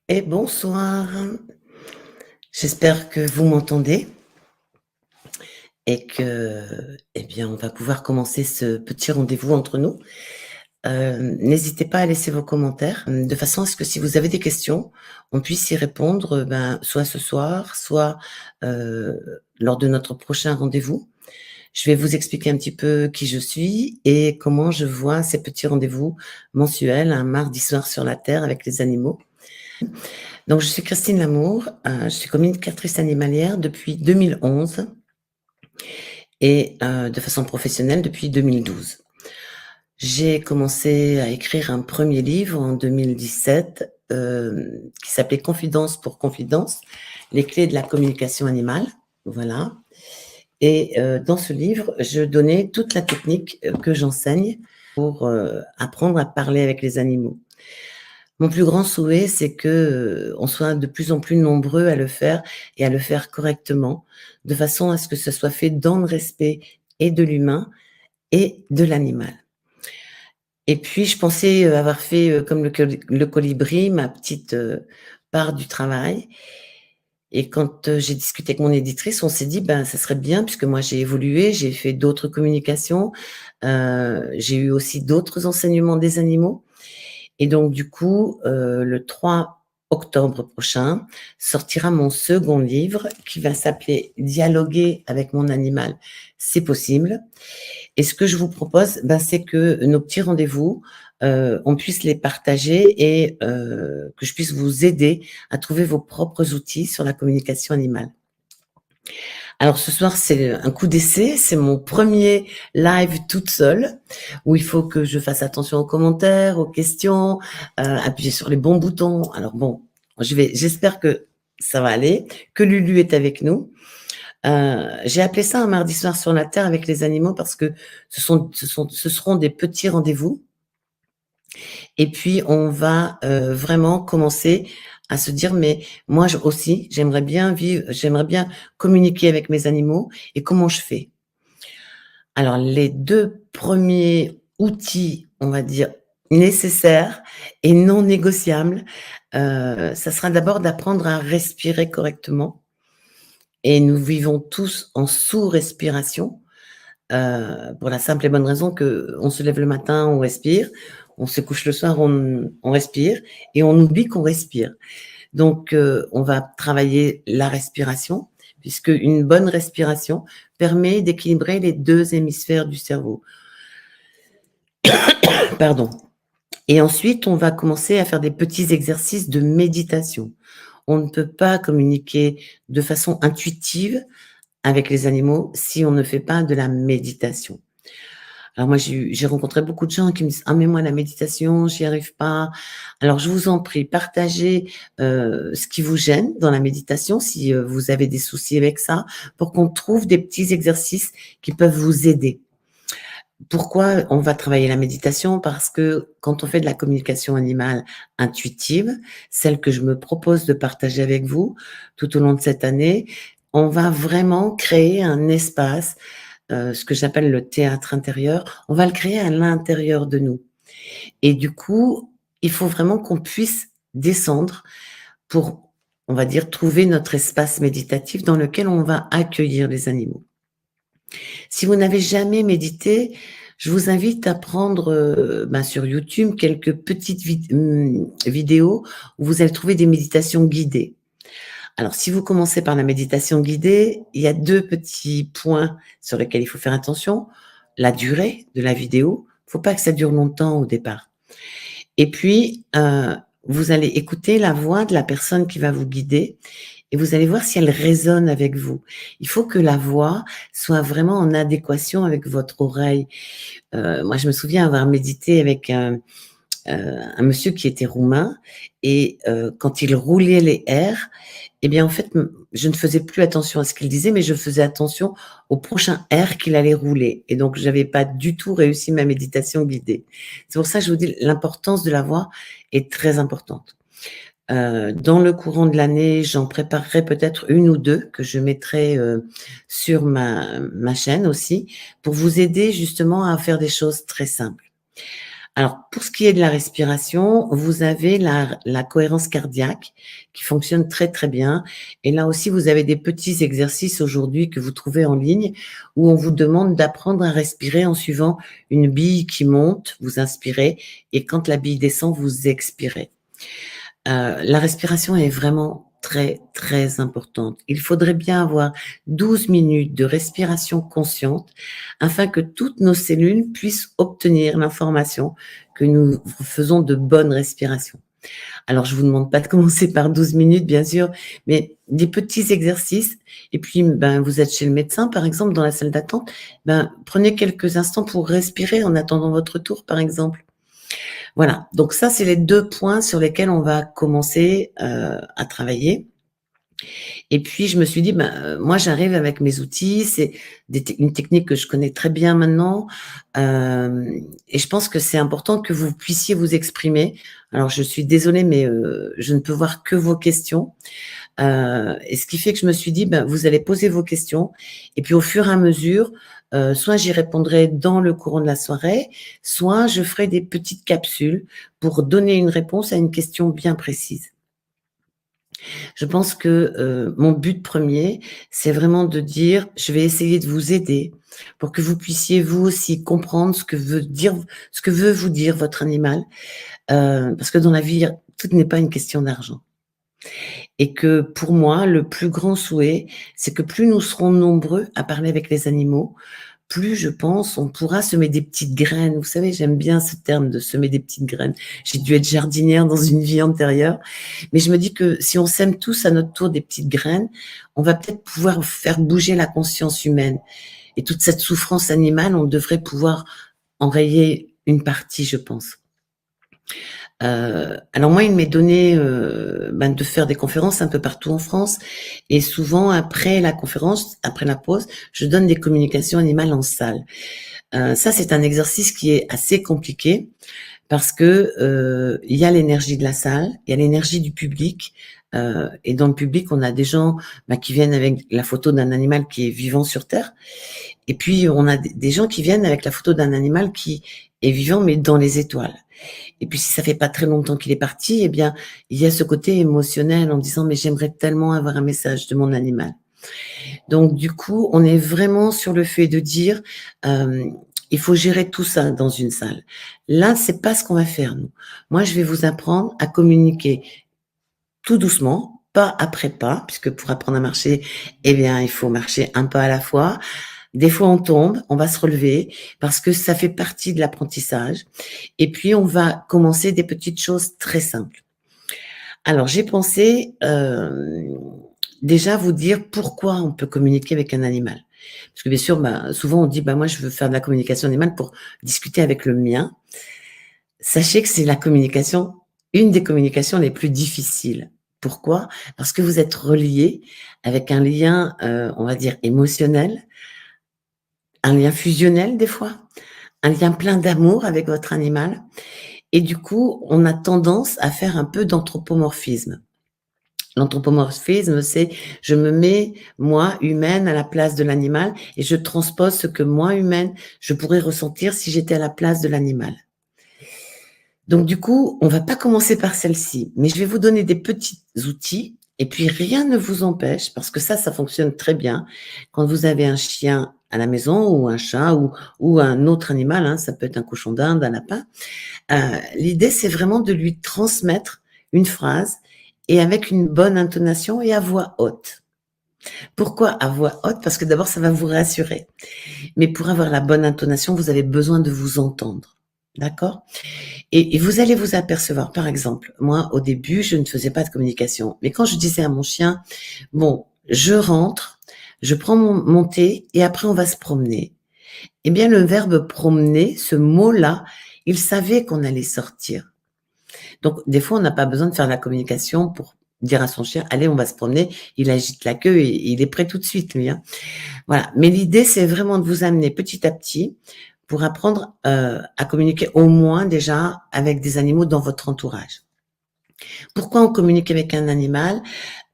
Et bonsoir. J'espère que vous m'entendez et que, eh bien, on va pouvoir commencer ce petit rendez-vous entre nous. N'hésitez pas à laisser vos commentaires, de façon à ce que si vous avez des questions, on puisse y répondre, ben, soit ce soir, soit, lors de notre prochain rendez-vous. Je vais vous expliquer un petit peu qui je suis et comment je vois ces petits rendez-vous mensuels, un mardi soir sur la terre avec les animaux. Donc je suis Christine Lamour, je suis communicatrice animalière depuis 2011 et de façon professionnelle depuis 2012. J'ai commencé à écrire un premier livre en 2017, qui s'appelait Confidence pour confidence, les clés de la communication animale, voilà. Et dans ce livre, je donnais toute la technique, que j'enseigne pour, apprendre à parler avec les animaux. Mon plus grand souhait, c'est que, on soit de plus en plus nombreux à le faire et à le faire correctement, de façon à ce que ce soit fait dans le respect et de l'humain et de l'animal. Et puis je pensais, avoir fait, comme le colibri, ma petite, part du travail et quand, j'ai discuté avec mon éditrice, on s'est dit: «Ben, ça serait bien» puisque moi j'ai évolué, j'ai fait d'autres communications, j'ai eu aussi d'autres enseignements des animaux et donc du coup, le 3 octobre prochain, sortira mon second livre qui va s'appeler «Dialoguer avec mon animal, c'est possible» et ce que je vous propose, ben, c'est que nos petits rendez-vous, on puisse les partager et que je puisse vous aider à trouver vos propres outils sur la communication animale. Alors ce soir, c'est un coup d'essai, c'est mon premier live toute seule, où il faut que je fasse attention aux commentaires, aux questions, appuyer sur les bons boutons. Alors bon, j'espère que ça va aller, que Lulu est avec nous. J'ai appelé ça un mardi soir sur la terre avec les animaux parce que ce seront des petits rendez-vous et puis on va, vraiment commencer à se dire: «Mais moi aussi, j'aimerais bien communiquer avec mes animaux et comment je fais?» Alors les 2 premiers outils, on va dire, nécessaires et non négociables, ça sera d'abord d'apprendre à respirer correctement et nous vivons tous en sous-respiration. Pour la simple et bonne raison qu'on se lève le matin, on respire, on se couche le soir, on respire et on oublie qu'on respire. Donc, on va travailler la respiration, puisque une bonne respiration permet d'équilibrer les 2 hémisphères du cerveau. Pardon. Et ensuite, on va commencer à faire des petits exercices de méditation. On ne peut pas communiquer de façon intuitive avec les animaux si on ne fait pas de la méditation. Alors moi, j'ai rencontré beaucoup de gens qui me disent: «Ah mais moi la méditation, j'y arrive pas». Alors je vous en prie, partagez, ce qui vous gêne dans la méditation, si, vous avez des soucis avec ça, pour qu'on trouve des petits exercices qui peuvent vous aider. Pourquoi on va travailler la méditation? Parce que quand on fait de la communication animale intuitive, celle que je me propose de partager avec vous tout au long de cette année, on va vraiment créer un espace, ce que j'appelle le théâtre intérieur, on va le créer à l'intérieur de nous et du coup, il faut vraiment qu'on puisse descendre pour, on va dire, trouver notre espace méditatif dans lequel on va accueillir les animaux. Si vous n'avez jamais médité, je vous invite à prendre, ben, sur YouTube quelques petites vidéos où vous allez trouver des méditations guidées. Alors, si vous commencez par la méditation guidée, il y a 2 petits points sur lesquels il faut faire attention. La durée de la vidéo, faut pas que ça dure longtemps au départ. Et puis, vous allez écouter la voix de la personne qui va vous guider et vous allez voir si elle résonne avec vous. Il faut que la voix soit vraiment en adéquation avec votre oreille. Moi, je me souviens avoir médité avec un monsieur qui était roumain et quand il roulait les R, eh bien, en fait, je ne faisais plus attention à ce qu'il disait, mais je faisais attention au prochain R qu'il allait rouler et donc j'avais pas du tout réussi ma méditation guidée. C'est pour ça que je vous dis l'importance de la voix est très importante. Dans le courant de l'année, j'en préparerai peut-être 1 ou 2 que je mettrai, sur ma chaîne aussi pour vous aider justement à faire des choses très simples. Alors, pour ce qui est de la respiration, vous avez la cohérence cardiaque qui fonctionne très, très bien et là aussi, vous avez des petits exercices aujourd'hui que vous trouvez en ligne où on vous demande d'apprendre à respirer en suivant une bille qui monte, vous inspirez et quand la bille descend, vous expirez. La respiration est vraiment très, très importante. Il faudrait bien avoir 12 minutes de respiration consciente afin que toutes nos cellules puissent obtenir l'information que nous faisons de bonnes respirations. Alors, je vous demande pas de commencer par 12 minutes, bien sûr, mais des petits exercices et puis, ben, vous êtes chez le médecin, par exemple, dans la salle d'attente, ben, prenez quelques instants pour respirer en attendant votre tour, par exemple. Voilà, donc ça, c'est les 2 points sur lesquels on va commencer, à travailler et puis je me suis dit: «Ben, moi j'arrive avec mes outils, c'est une technique que je connais très bien maintenant, et je pense que c'est important que vous puissiez vous exprimer». Alors je suis désolée, mais je ne peux voir que vos questions, et ce qui fait que je me suis dit: «Ben, vous allez poser vos questions et puis au fur et à mesure, soit j'y répondrai dans le courant de la soirée, soit je ferai des petites capsules pour donner une réponse à une question bien précise». Je pense que, mon but premier, c'est vraiment de dire: «Je vais essayer de vous aider pour que vous puissiez vous aussi comprendre ce que veut vous dire votre animal», parce que dans la vie, tout n'est pas une question d'argent et que pour moi, le plus grand souhait, c'est que plus nous serons nombreux à parler avec les animaux, plus je pense on pourra semer des petites graines. Vous savez, j'aime bien ce terme de semer des petites graines. J'ai dû être jardinière dans une vie antérieure, mais je me dis que si on sème tous à notre tour des petites graines, on va peut-être pouvoir faire bouger la conscience humaine et toute cette souffrance animale, on devrait pouvoir enrayer une partie, je pense. Alors moi, il m'est donné, ben, de faire des conférences un peu partout en France et souvent après la conférence, après la pause, je donne des communications animales en salle. Ça, c'est un exercice qui est assez compliqué parce que, il y a l'énergie de la salle, il y a l'énergie du public, et dans le public, on a des gens, bah, qui viennent avec la photo d'un animal qui est vivant sur terre et puis on a des gens qui viennent avec la photo d'un animal qui est vivant mais dans les étoiles. Et puis si ça fait pas très longtemps qu'il est parti, eh bien, il y a ce côté émotionnel en disant: «Mais j'aimerais tellement avoir un message de mon animal». Donc du coup, on est vraiment sur le fait de dire, il faut gérer tout ça dans une salle. Là, c'est pas ce qu'on va faire nous. Moi, je vais vous apprendre à communiquer tout doucement, pas après pas, puisque pour apprendre à marcher, eh bien, il faut marcher un pas à la fois. Des fois, on tombe, on va se relever parce que ça fait partie de l'apprentissage et puis on va commencer des petites choses très simples. Alors j'ai pensé, déjà vous dire pourquoi on peut communiquer avec un animal. Parce que bien sûr, bah, souvent on dit: «Bah, moi je veux faire de la communication animale pour discuter avec le mien». Sachez que c'est la communication une des communications les plus difficiles. Pourquoi? Parce que vous êtes relié avec un lien, on va dire émotionnel, un lien fusionnel des fois, un lien plein d'amour avec votre animal et du coup, on a tendance à faire un peu d'anthropomorphisme. L'anthropomorphisme, c'est je me mets, moi, humaine, à la place de l'animal et je transpose ce que moi, humaine, je pourrais ressentir si j'étais à la place de l'animal. Donc du coup, on va pas commencer par celle-ci, mais je vais vous donner des petits outils et puis rien ne vous empêche, parce que ça fonctionne très bien, quand vous avez un chien à la maison ou un chat ou un autre animal, hein, ça peut être un cochon d'Inde, un lapin. L'idée, c'est vraiment de lui transmettre une phrase et avec une bonne intonation et à voix haute. Pourquoi à voix haute? Parce que d'abord, ça va vous rassurer. Mais pour avoir la bonne intonation, vous avez besoin de vous entendre. D'accord? Et vous allez vous apercevoir, par exemple, moi, au début, je ne faisais pas de communication. Mais quand je disais à mon chien, bon, je rentre, je prends mon thé et après on va se promener. Eh bien, le verbe promener, ce mot-là, il savait qu'on allait sortir. Donc, des fois, on n'a pas besoin de faire de la communication pour dire à son chien, allez, on va se promener. Il agite la queue et il est prêt tout de suite, lui, hein. Voilà. Mais l'idée, c'est vraiment de vous amener petit à petit pour apprendre à communiquer au moins déjà avec des animaux dans votre entourage. Pourquoi on communique avec un animal?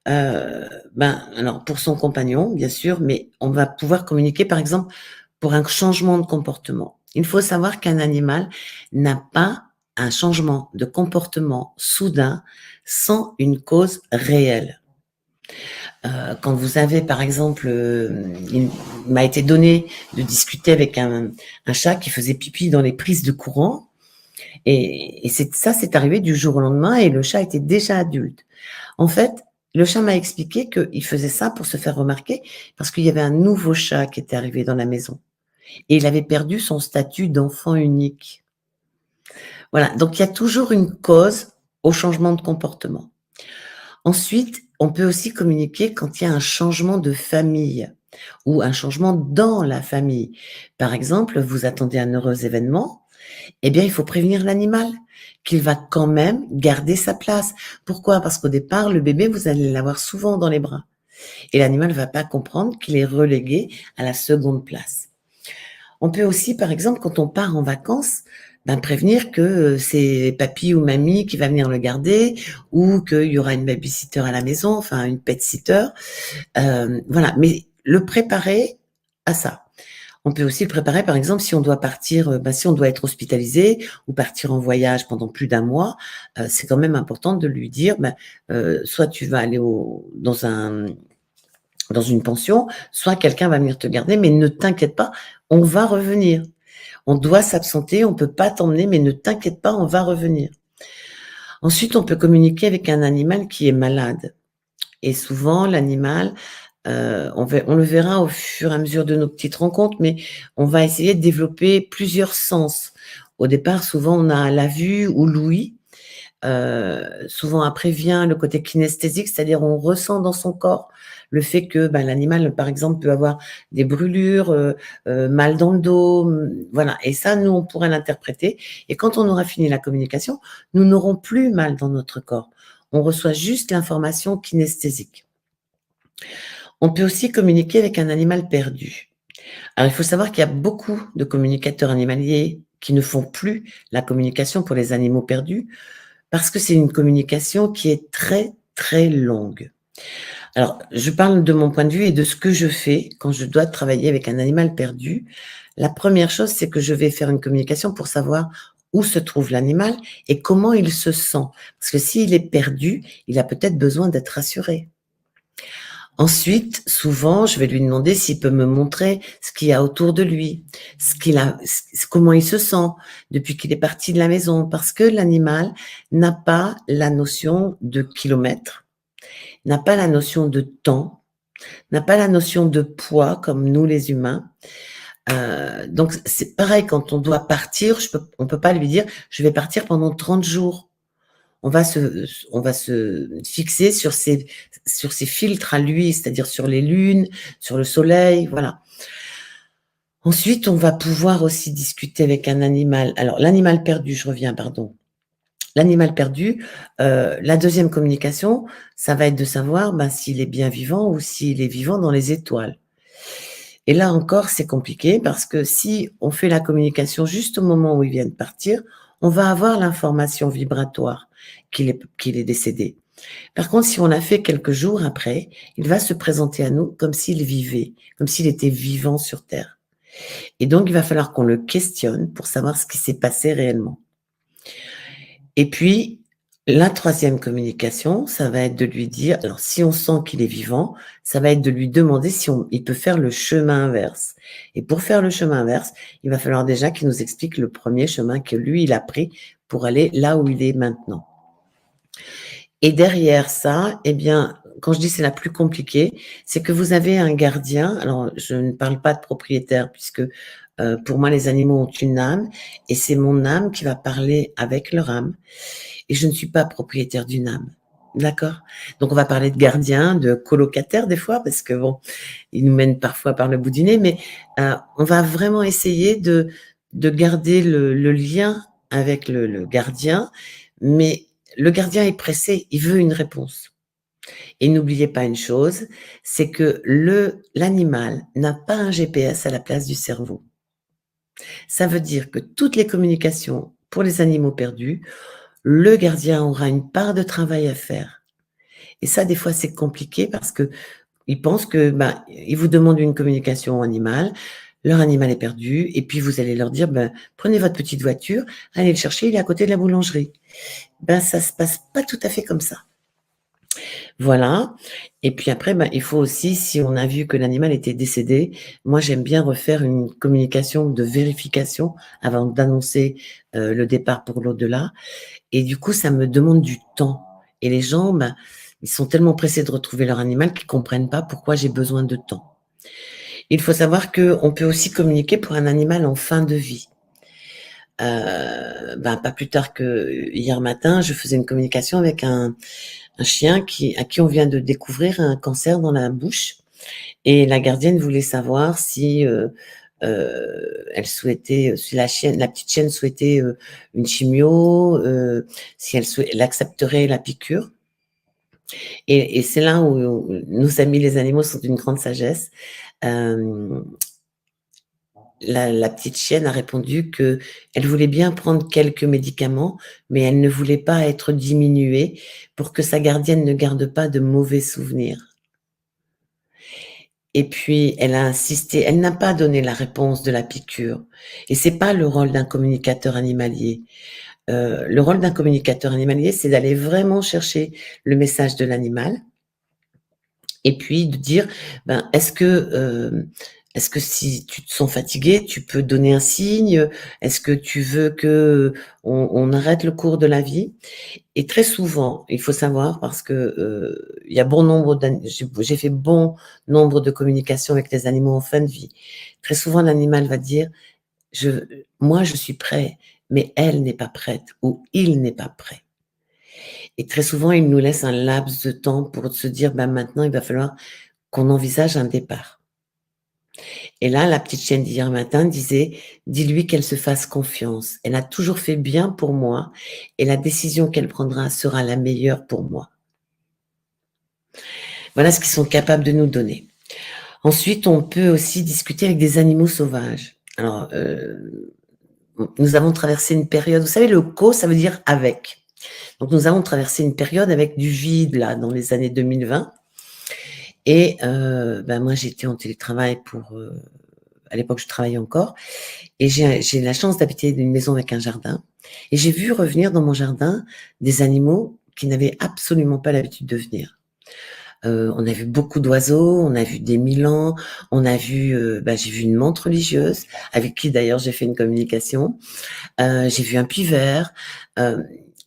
Ben, alors pour son compagnon, bien sûr, mais on va pouvoir communiquer, par exemple, pour un changement de comportement. Il faut savoir qu'un animal n'a pas un changement de comportement soudain sans une cause réelle. Quand vous avez, par exemple, il m'a été donné de discuter avec un chat qui faisait pipi dans les prises de courant, et c'est arrivé du jour au lendemain, et le chat était déjà adulte. En fait, le chat m'a expliqué qu'il faisait ça pour se faire remarquer, parce qu'il y avait un nouveau chat qui était arrivé dans la maison, et il avait perdu son statut d'enfant unique. Voilà, donc il y a toujours une cause au changement de comportement. Ensuite, on peut aussi communiquer quand il y a un changement de famille ou un changement dans la famille. Par exemple, vous attendez un heureux événement, eh bien, il faut prévenir l'animal qu'il va quand même garder sa place. Pourquoi? Parce qu'au départ, le bébé, vous allez l'avoir souvent dans les bras, et l'animal ne va pas comprendre qu'il est relégué à la seconde place. On peut aussi, par exemple, quand on part en vacances, prévenir que c'est papy ou mamie qui va venir le garder, ou qu'il y aura une baby-sitter à la maison, enfin une pet-sitter. Voilà, mais le préparer à ça. On peut aussi le préparer, par exemple, si on doit partir, si on doit être hospitalisé ou partir en voyage pendant plus d'un mois, c'est quand même important de lui dire, soit tu vas aller dans une pension, soit quelqu'un va venir te garder, mais ne t'inquiète pas, on va revenir. On doit s'absenter, on peut pas t'emmener, mais ne t'inquiète pas, on va revenir. Ensuite, on peut communiquer avec un animal qui est malade. Et souvent, l'animal, on le verra au fur et à mesure de nos petites rencontres, mais on va essayer de développer plusieurs sens. Au départ, souvent, on a la vue ou l'ouïe. Souvent après vient le côté kinesthésique, c'est-à-dire on ressent dans son corps le fait que l'animal, par exemple, peut avoir des brûlures, mal dans le dos, voilà. Et ça, nous, on pourrait l'interpréter. Et quand on aura fini la communication, nous n'aurons plus mal dans notre corps. On reçoit juste l'information kinesthésique. On peut aussi communiquer avec un animal perdu. Alors, il faut savoir qu'il y a beaucoup de communicateurs animaliers qui ne font plus la communication pour les animaux perdus, parce que c'est une communication qui est très, très longue. Alors, je parle de mon point de vue et de ce que je fais quand je dois travailler avec un animal perdu. La première chose, c'est que je vais faire une communication pour savoir où se trouve l'animal et comment il se sent. Parce que s'il est perdu, il a peut-être besoin d'être rassuré. Ensuite, souvent, je vais lui demander s'il peut me montrer ce qu'il y a autour de lui, comment il se sent depuis qu'il est parti de la maison, parce que l'animal n'a pas la notion de kilomètres, n'a pas la notion de temps, n'a pas la notion de poids comme nous les humains. Donc c'est pareil quand on doit partir, on peut pas lui dire je vais partir pendant 30 jours. On va se fixer sur ces filtres à lui, c'est-à-dire sur les lunes, sur le soleil, voilà. Ensuite, on va pouvoir aussi discuter avec un animal. Alors, l'animal perdu, je reviens, pardon. L'animal perdu, la deuxième communication, ça va être de savoir s'il est bien vivant ou s'il est vivant dans les étoiles. Et là encore, c'est compliqué parce que si on fait la communication juste au moment où il vient de partir, on va avoir l'information vibratoire qu'il est décédé. Par contre, si on l'a fait quelques jours après, il va se présenter à nous comme s'il vivait, comme s'il était vivant sur Terre. Et donc, il va falloir qu'on le questionne pour savoir ce qui s'est passé réellement. Et puis, la troisième communication, ça va être de lui dire, alors si on sent qu'il est vivant, ça va être de lui demander si il peut faire le chemin inverse. Et pour faire le chemin inverse, il va falloir déjà qu'il nous explique le premier chemin que lui, il a pris pour aller là où il est maintenant. Et derrière ça, quand je dis c'est la plus compliquée, c'est que vous avez un gardien. Alors, je ne parle pas de propriétaire puisque pour moi, les animaux ont une âme et c'est mon âme qui va parler avec leur âme. Et je ne suis pas propriétaire d'une âme. D'accord? Donc, on va parler de gardien, de colocataire des fois parce que ils nous mènent parfois par le bout du nez, mais on va vraiment essayer de garder le lien avec le gardien, mais le gardien est pressé, il veut une réponse. Et n'oubliez pas une chose, c'est que l'animal n'a pas un GPS à la place du cerveau. Ça veut dire que toutes les communications pour les animaux perdus, le gardien aura une part de travail à faire. Et ça, des fois, c'est compliqué parce que il pense que, il vous demande une communication animale. leur animal est perdu et puis vous allez leur dire: «Ben, prenez votre petite voiture, allez le chercher, il est à côté de la boulangerie». Ben, ça se passe pas tout à fait comme ça. Voilà et puis après, ben, il faut aussi, si on a vu que l'animal était décédé, moi j'aime bien refaire une communication de vérification avant d'annoncer, le départ pour l'au-delà et du coup, ça me demande du temps et les gens, ben, ils sont tellement pressés de retrouver leur animal qu'ils comprennent pas pourquoi j'ai besoin de temps. Il faut savoir qu'on peut aussi communiquer pour un animal en fin de vie. Ben, pas plus tard que hier matin, je faisais une communication avec un chien à qui on vient de découvrir un cancer dans la bouche et la gardienne voulait savoir si, elle souhaitait, si la petite chienne souhaitait, une chimio, si elle accepterait la piqûre et c'est là où nos amis les animaux sont d'une grande sagesse. Hem, la petite chienne a répondu qu'elle voulait bien prendre quelques médicaments, mais elle ne voulait pas être diminuée pour que sa gardienne ne garde pas de mauvais souvenirs. Et puis elle a insisté, elle n'a pas donné la réponse de la piqûre et c'est pas le rôle d'un communicateur animalier. Le rôle d'un communicateur animalier, c'est d'aller vraiment chercher le message de l'animal et puis de dire, ben, est-ce que si tu te sens fatigué, tu peux donner un signe? Est-ce que tu veux qu'on arrête le cours de la vie? Et très souvent, il faut savoir parce que, il y a bon nombre j'ai fait bon nombre de communications avec les animaux en fin de vie. Très souvent, l'animal va dire: «Je moi, je suis prêt, mais elle n'est pas prête» ou «il n'est pas prêt» et très souvent, il nous laisse un laps de temps pour se dire: «Bah, maintenant, il va falloir qu'on envisage un départ» et là, la petite chienne d'hier matin disait: «Dis-lui qu'elle se fasse confiance. Elle a toujours fait bien pour moi et la décision qu'elle prendra sera la meilleure pour moi». Voilà ce qu'ils sont capables de nous donner. Ensuite, on peut aussi discuter avec des animaux sauvages. Alors, nous avons traversé une période, vous savez, le «co», ça veut dire «avec». Donc nous avons traversé une période avec du vide, là, dans les années 2020 et ben, moi, j'étais en télétravail à l'époque, je travaillais encore et j'ai la chance d'habiter une maison avec un jardin et j'ai vu revenir dans mon jardin des animaux qui n'avaient absolument pas l'habitude de venir. On a vu beaucoup d'oiseaux, on a vu des milans, on a vu, bah, j'ai vu une menthe religieuse, avec qui d'ailleurs j'ai fait une communication. J'ai vu un puits-vert,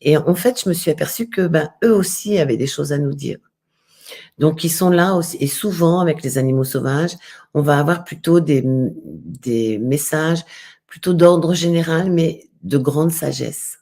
et en fait, je me suis aperçue que, ben, eux aussi avaient des choses à nous dire. Donc ils sont là aussi et souvent avec les animaux sauvages, on va avoir plutôt des messages plutôt d'ordre général, mais de grande sagesse.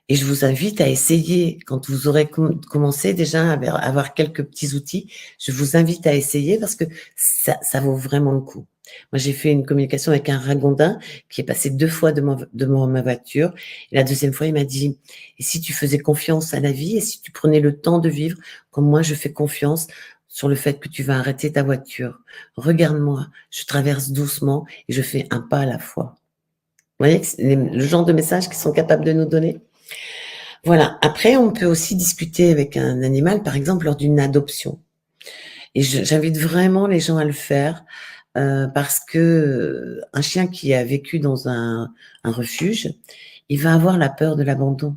Et je vous invite à essayer, quand vous aurez commencé déjà à avoir quelques petits outils, je vous invite à essayer parce que ça vaut vraiment le coup. Moi, j'ai fait une communication avec un ragondin qui est passé 2 fois devant ma voiture et la deuxième fois, il m'a dit: «Et si tu faisais confiance à la vie et si tu prenais le temps de vivre comme moi je fais confiance sur le fait que tu vas arrêter ta voiture? Regarde-moi, je traverse doucement et je fais un pas à la fois». Vous voyez que c'est le genre de message qu'ils sont capables de nous donner? Voilà. Après, on peut aussi discuter avec un animal, par exemple, lors d'une adoption et j'invite vraiment les gens à le faire, parce que, un chien qui a vécu dans un refuge, il va avoir la peur de l'abandon.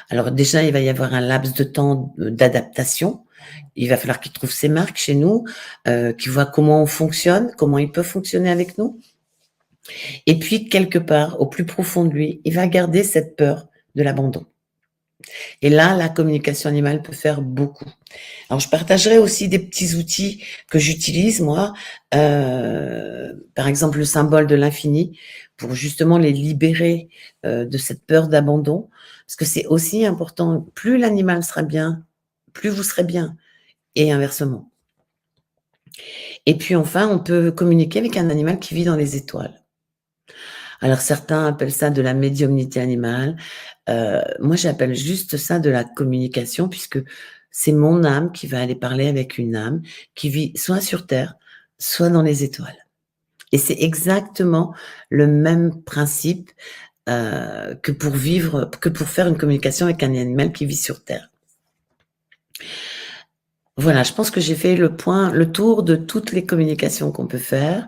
Alors déjà, il va y avoir un laps de temps, d'adaptation. Il va falloir qu'il trouve ses marques chez nous, qu'il voit comment on fonctionne, comment il peut fonctionner avec nous et puis quelque part, au plus profond de lui, il va garder cette peur de l'abandon. Et là, la communication animale peut faire beaucoup. Alors, je partagerai aussi des petits outils que j'utilise moi, par exemple le symbole de l'infini pour justement les libérer, de cette peur d'abandon. Parce que c'est aussi important, plus l'animal sera bien, plus vous serez bien et inversement. Et puis enfin, on peut communiquer avec un animal qui vit dans les étoiles. Alors certains appellent ça de la médiumnité animale. Moi j'appelle juste ça de la communication puisque c'est mon âme qui va aller parler avec une âme qui vit soit sur terre, soit dans les étoiles. Et c'est exactement le même principe, que pour faire une communication avec un animal qui vit sur terre. Voilà, je pense que j'ai fait le tour de toutes les communications qu'on peut faire.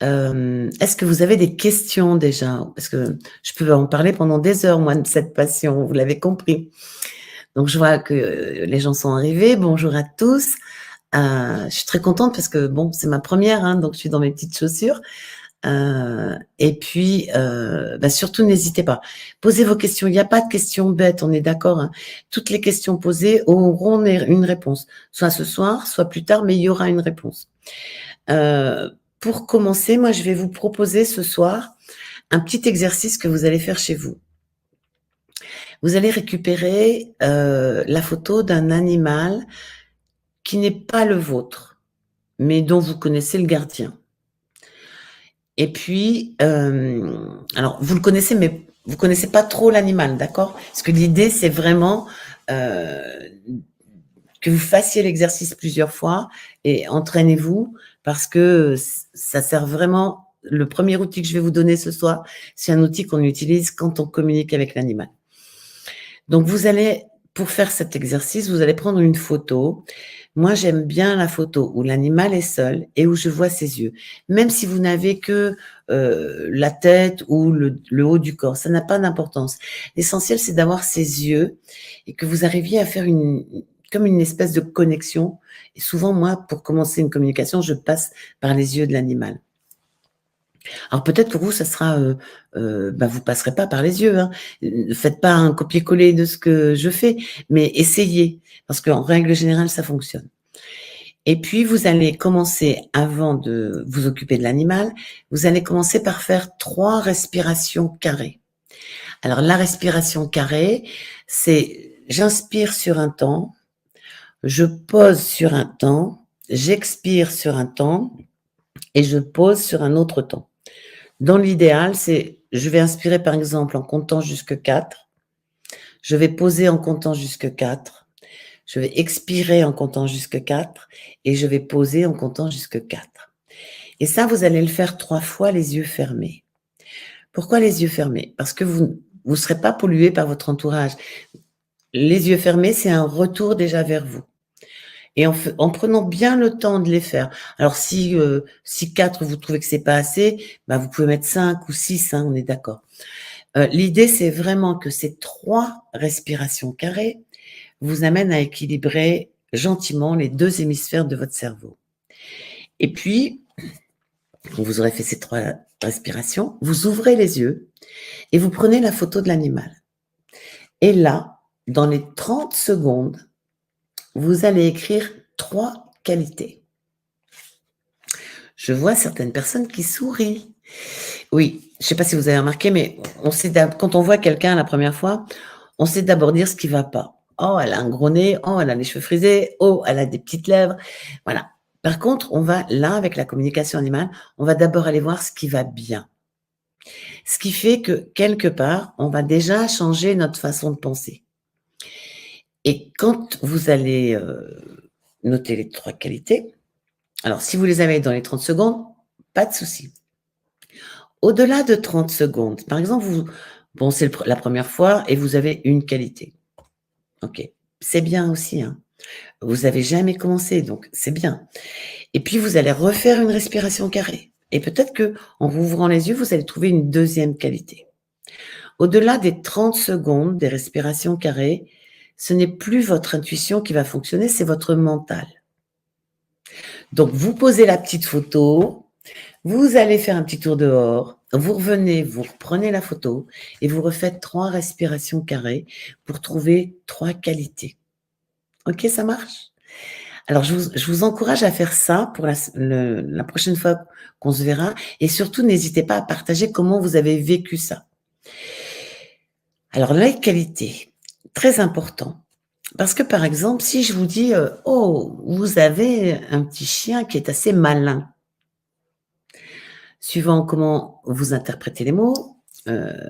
Est-ce que vous avez des questions déjà? Parce que je peux en parler pendant des heures, moi, de cette passion, vous l'avez compris. Donc je vois que les gens sont arrivés. Bonjour à tous. Je suis très contente parce que bon, c'est ma première, hein, donc je suis dans mes petites chaussures. Et puis, bah, surtout n'hésitez pas. Posez vos questions. Il n'y a pas de questions bêtes, on est d'accord, hein. Toutes les questions posées auront une réponse, soit ce soir, soit plus tard, mais il y aura une réponse. Pour commencer, moi, je vais vous proposer ce soir un petit exercice que vous allez faire chez vous. Vous allez récupérer la photo d'un animal qui n'est pas le vôtre, mais dont vous connaissez le gardien. Et puis, alors vous le connaissez, mais vous connaissez pas trop l'animal, d'accord? Parce que l'idée, c'est vraiment que vous fassiez l'exercice plusieurs fois et entraînez-vous parce que ça sert vraiment. Le premier outil que je vais vous donner ce soir, c'est un outil qu'on utilise quand on communique avec l'animal. Donc vous allez, pour faire cet exercice, vous allez prendre une photo. Moi, j'aime bien la photo où l'animal est seul et où je vois ses yeux. Même si vous n'avez que la tête ou le haut du corps, ça n'a pas d'importance. L'essentiel, c'est d'avoir ses yeux et que vous arriviez à faire comme une espèce de connexion. Et souvent, moi, pour commencer une communication, je passe par les yeux de l'animal. Alors peut-être pour vous, ça sera, bah, vous passerez pas par les yeux, hein. Ne faites pas un copier-coller de ce que je fais, mais essayez, parce qu'en règle générale, ça fonctionne. Et puis vous allez commencer, avant de vous occuper de l'animal, vous allez commencer par faire 3 respirations carrées. Alors la respiration carrée, c'est j'inspire sur un temps, je pose sur un temps, j'expire sur un temps et je pose sur un autre temps. Dans l'idéal, c'est je vais inspirer par exemple en comptant jusque 4, je vais poser en comptant jusque 4, je vais expirer en comptant jusque 4 et je vais poser en comptant jusque 4. Et ça, vous allez le faire 3 fois les yeux fermés. Pourquoi les yeux fermés? Parce que vous ne serez pas pollué par votre entourage. Les yeux fermés, c'est un retour déjà vers vous. Et en prenant bien le temps de les faire. Alors si 4, vous trouvez que c'est pas assez, bah, vous pouvez mettre 5 ou 6, hein, on est d'accord. L'idée, c'est vraiment que ces 3 respirations carrées vous amènent à équilibrer gentiment les 2 hémisphères de votre cerveau. Et puis, quand vous aurez fait ces 3 respirations, vous ouvrez les yeux et vous prenez la photo de l'animal. Et là, dans les 30 secondes, vous allez écrire 3 qualités. Je vois certaines personnes qui sourient. Oui, je ne sais pas si vous avez remarqué, mais quand on voit quelqu'un la première fois, on sait d'abord dire ce qui ne va pas. Oh, elle a un gros nez. Oh, elle a les cheveux frisés. Oh, elle a des petites lèvres. Voilà. Par contre, on va là, avec la communication animale, on va d'abord aller voir ce qui va bien. Ce qui fait que, quelque part, on va déjà changer notre façon de penser. Et quand vous allez noter les 3 qualités, alors si vous les avez dans les 30 secondes, pas de souci. Au-delà de 30 secondes, par exemple, bon, c'est la première fois et vous avez une qualité. OK, c'est bien aussi, hein. Vous n'avez jamais commencé, donc c'est bien. Et puis vous allez refaire une respiration carrée et peut-être qu'en rouvrant les yeux, vous allez trouver une 2e qualité. Au-delà des 30 secondes des respirations carrées, ce n'est plus votre intuition qui va fonctionner, c'est votre mental. Donc vous posez la petite photo, vous allez faire un petit tour dehors, vous revenez, vous reprenez la photo et vous refaites 3 respirations carrées pour trouver 3 qualités. OK, ça marche? Alors je vous encourage à faire ça pour la prochaine fois qu'on se verra et surtout n'hésitez pas à partager comment vous avez vécu ça. Alors les qualités, très important. Parce que par exemple, si je vous dis, «Oh, vous avez un petit chien qui est assez malin». Suivant comment vous interprétez les mots,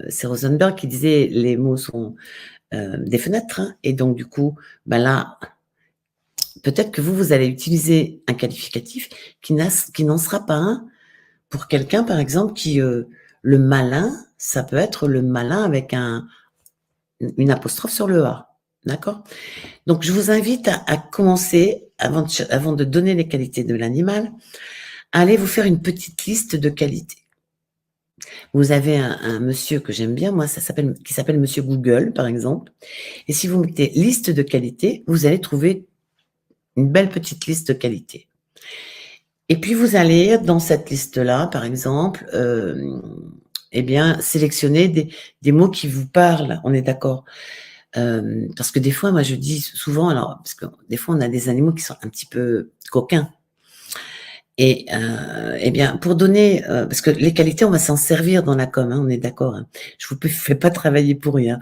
c'est Rosenberg qui disait: «Les mots sont, des fenêtres», hein, et donc du coup, bah, là, peut-être que vous allez utiliser un qualificatif qui n'en sera pas un pour quelqu'un, par exemple, qui, le malin, ça peut être le malin avec une apostrophe sur le A. D'accord? Donc je vous invite à commencer, avant de donner les qualités de l'animal, à aller vous faire une petite liste de qualités. Vous avez un monsieur que j'aime bien, moi, qui s'appelle Monsieur Google, par exemple. Et si vous mettez liste de qualités, vous allez trouver une belle petite liste de qualités. Et puis vous allez, dans cette liste-là, par exemple, eh bien, sélectionner des mots qui vous parlent. On est d'accord? Parce que des fois, moi, je dis souvent, alors, parce que des fois, on a des animaux qui sont un petit peu coquins. Et eh bien, pour donner, parce que les qualités, on va s'en servir dans la com, hein, on est d'accord, hein. Je vous fais pas travailler pour rien.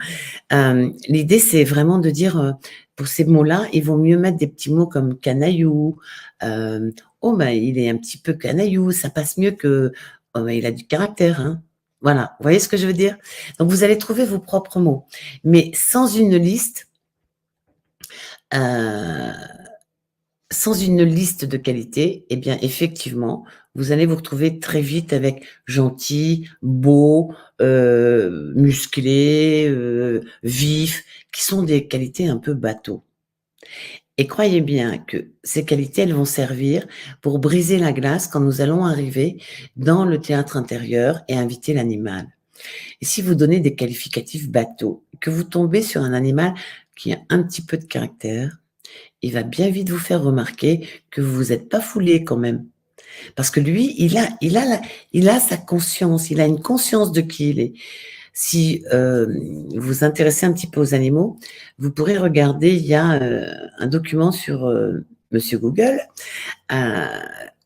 L'idée, c'est vraiment de dire, pour ces mots-là, il vaut mieux mettre des petits mots comme canaillou, «Oh bah, il est un petit peu canaillou», ça passe mieux que «Oh bah, il a du caractère, hein». Voilà, vous voyez ce que je veux dire? Donc vous allez trouver vos propres mots, mais heu sans une liste de qualités, eh bien, effectivement, vous allez vous retrouver très vite avec gentil, beau, musclé, vif, qui sont des qualités un peu bateau. Et croyez bien que ces qualités, elles vont servir pour briser la glace quand nous allons arriver dans le théâtre intérieur et inviter l'animal. Et si vous donnez des qualificatifs bateaux, que vous tombez sur un animal qui a un petit peu de caractère, il va bien vite vous faire remarquer que vous vous êtes pas foulé quand même. Parce que lui, il a sa conscience, il a une conscience de qui il est. Si, vous vous intéressez un petit peu aux animaux, vous pourrez regarder, il y a, un document sur, Monsieur Google, heu,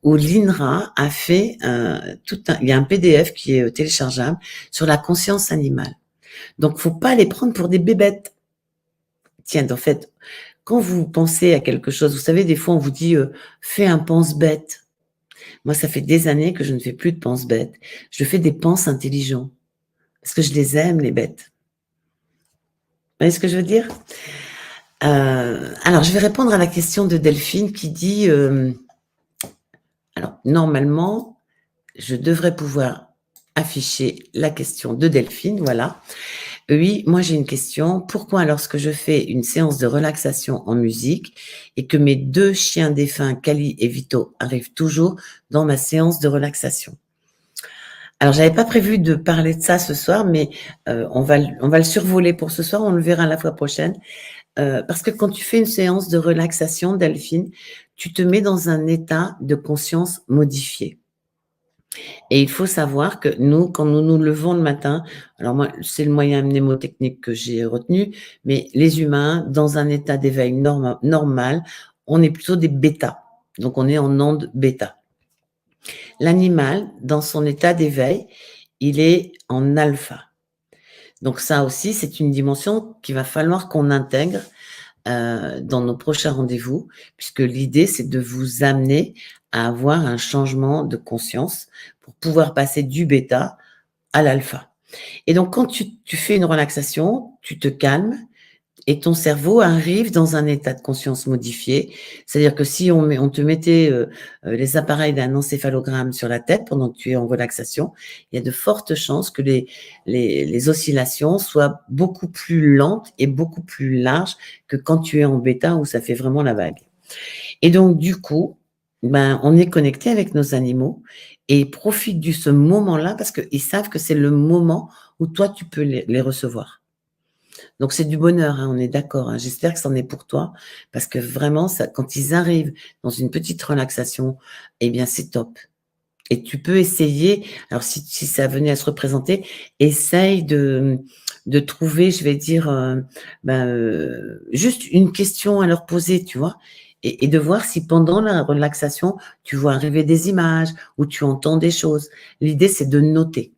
où l'INRA a fait, il y a un PDF qui est, téléchargeable sur la conscience animale. Donc faut pas les prendre pour des bébêtes. Tiens, en fait, quand vous pensez à quelque chose, vous savez, des fois, on vous dit, «Fais un pense-bête». Moi, ça fait des années que je ne fais plus de pense-bête. Je fais des penses intelligents parce que je les aime, les bêtes. Vous voyez ce que je veux dire? Alors je vais répondre à la question de Delphine qui dit, alors normalement, je devrais pouvoir afficher la question de Delphine, voilà. Oui, moi j'ai une question. Pourquoi lorsque je fais une séance de relaxation en musique et que mes 2 chiens défunts, Kali et Vito, arrivent toujours dans ma séance de relaxation? Alors j'avais pas prévu de parler de ça ce soir, mais on va le survoler pour ce soir, on le verra la fois prochaine. Parce que quand tu fais une séance de relaxation, Delphine, tu te mets dans un état de conscience modifié. Et il faut savoir que nous, quand nous nous levons le matin, alors moi, c'est le moyen mnémotechnique que j'ai retenu, mais les humains, dans un état d'éveil normal, on est plutôt des bêta. Donc on est en onde bêta. L'animal, dans son état d'éveil, il est en alpha. Donc ça aussi, c'est une dimension qu'il va falloir qu'on intègre dans nos prochains rendez-vous, puisque l'idée, c'est de vous amener à avoir un changement de conscience pour pouvoir passer du bêta à l'alpha. Et donc, quand tu fais une relaxation, tu te calmes et ton cerveau arrive dans un état de conscience modifié. C'est-à-dire que si on te mettait les appareils d'un encéphalogramme sur la tête pendant que tu es en relaxation, il y a de fortes chances que les oscillations soient beaucoup plus lentes et beaucoup plus larges que quand tu es en bêta où ça fait vraiment la vague. Et donc, du coup, ben, on est connecté avec nos animaux et ils profitent de ce moment-là parce qu'ils savent que c'est le moment où toi, tu peux les recevoir. Donc c'est du bonheur, hein, on est d'accord, hein. J'espère que c'en est pour toi parce que vraiment ça quand ils arrivent dans une petite relaxation, eh bien c'est top et tu peux essayer alors si ça venait à se représenter, essaye de trouver, je vais dire, juste une question à leur poser, tu vois? Et de voir si pendant la relaxation, tu vois arriver des images ou tu entends des choses. L'idée, c'est de noter.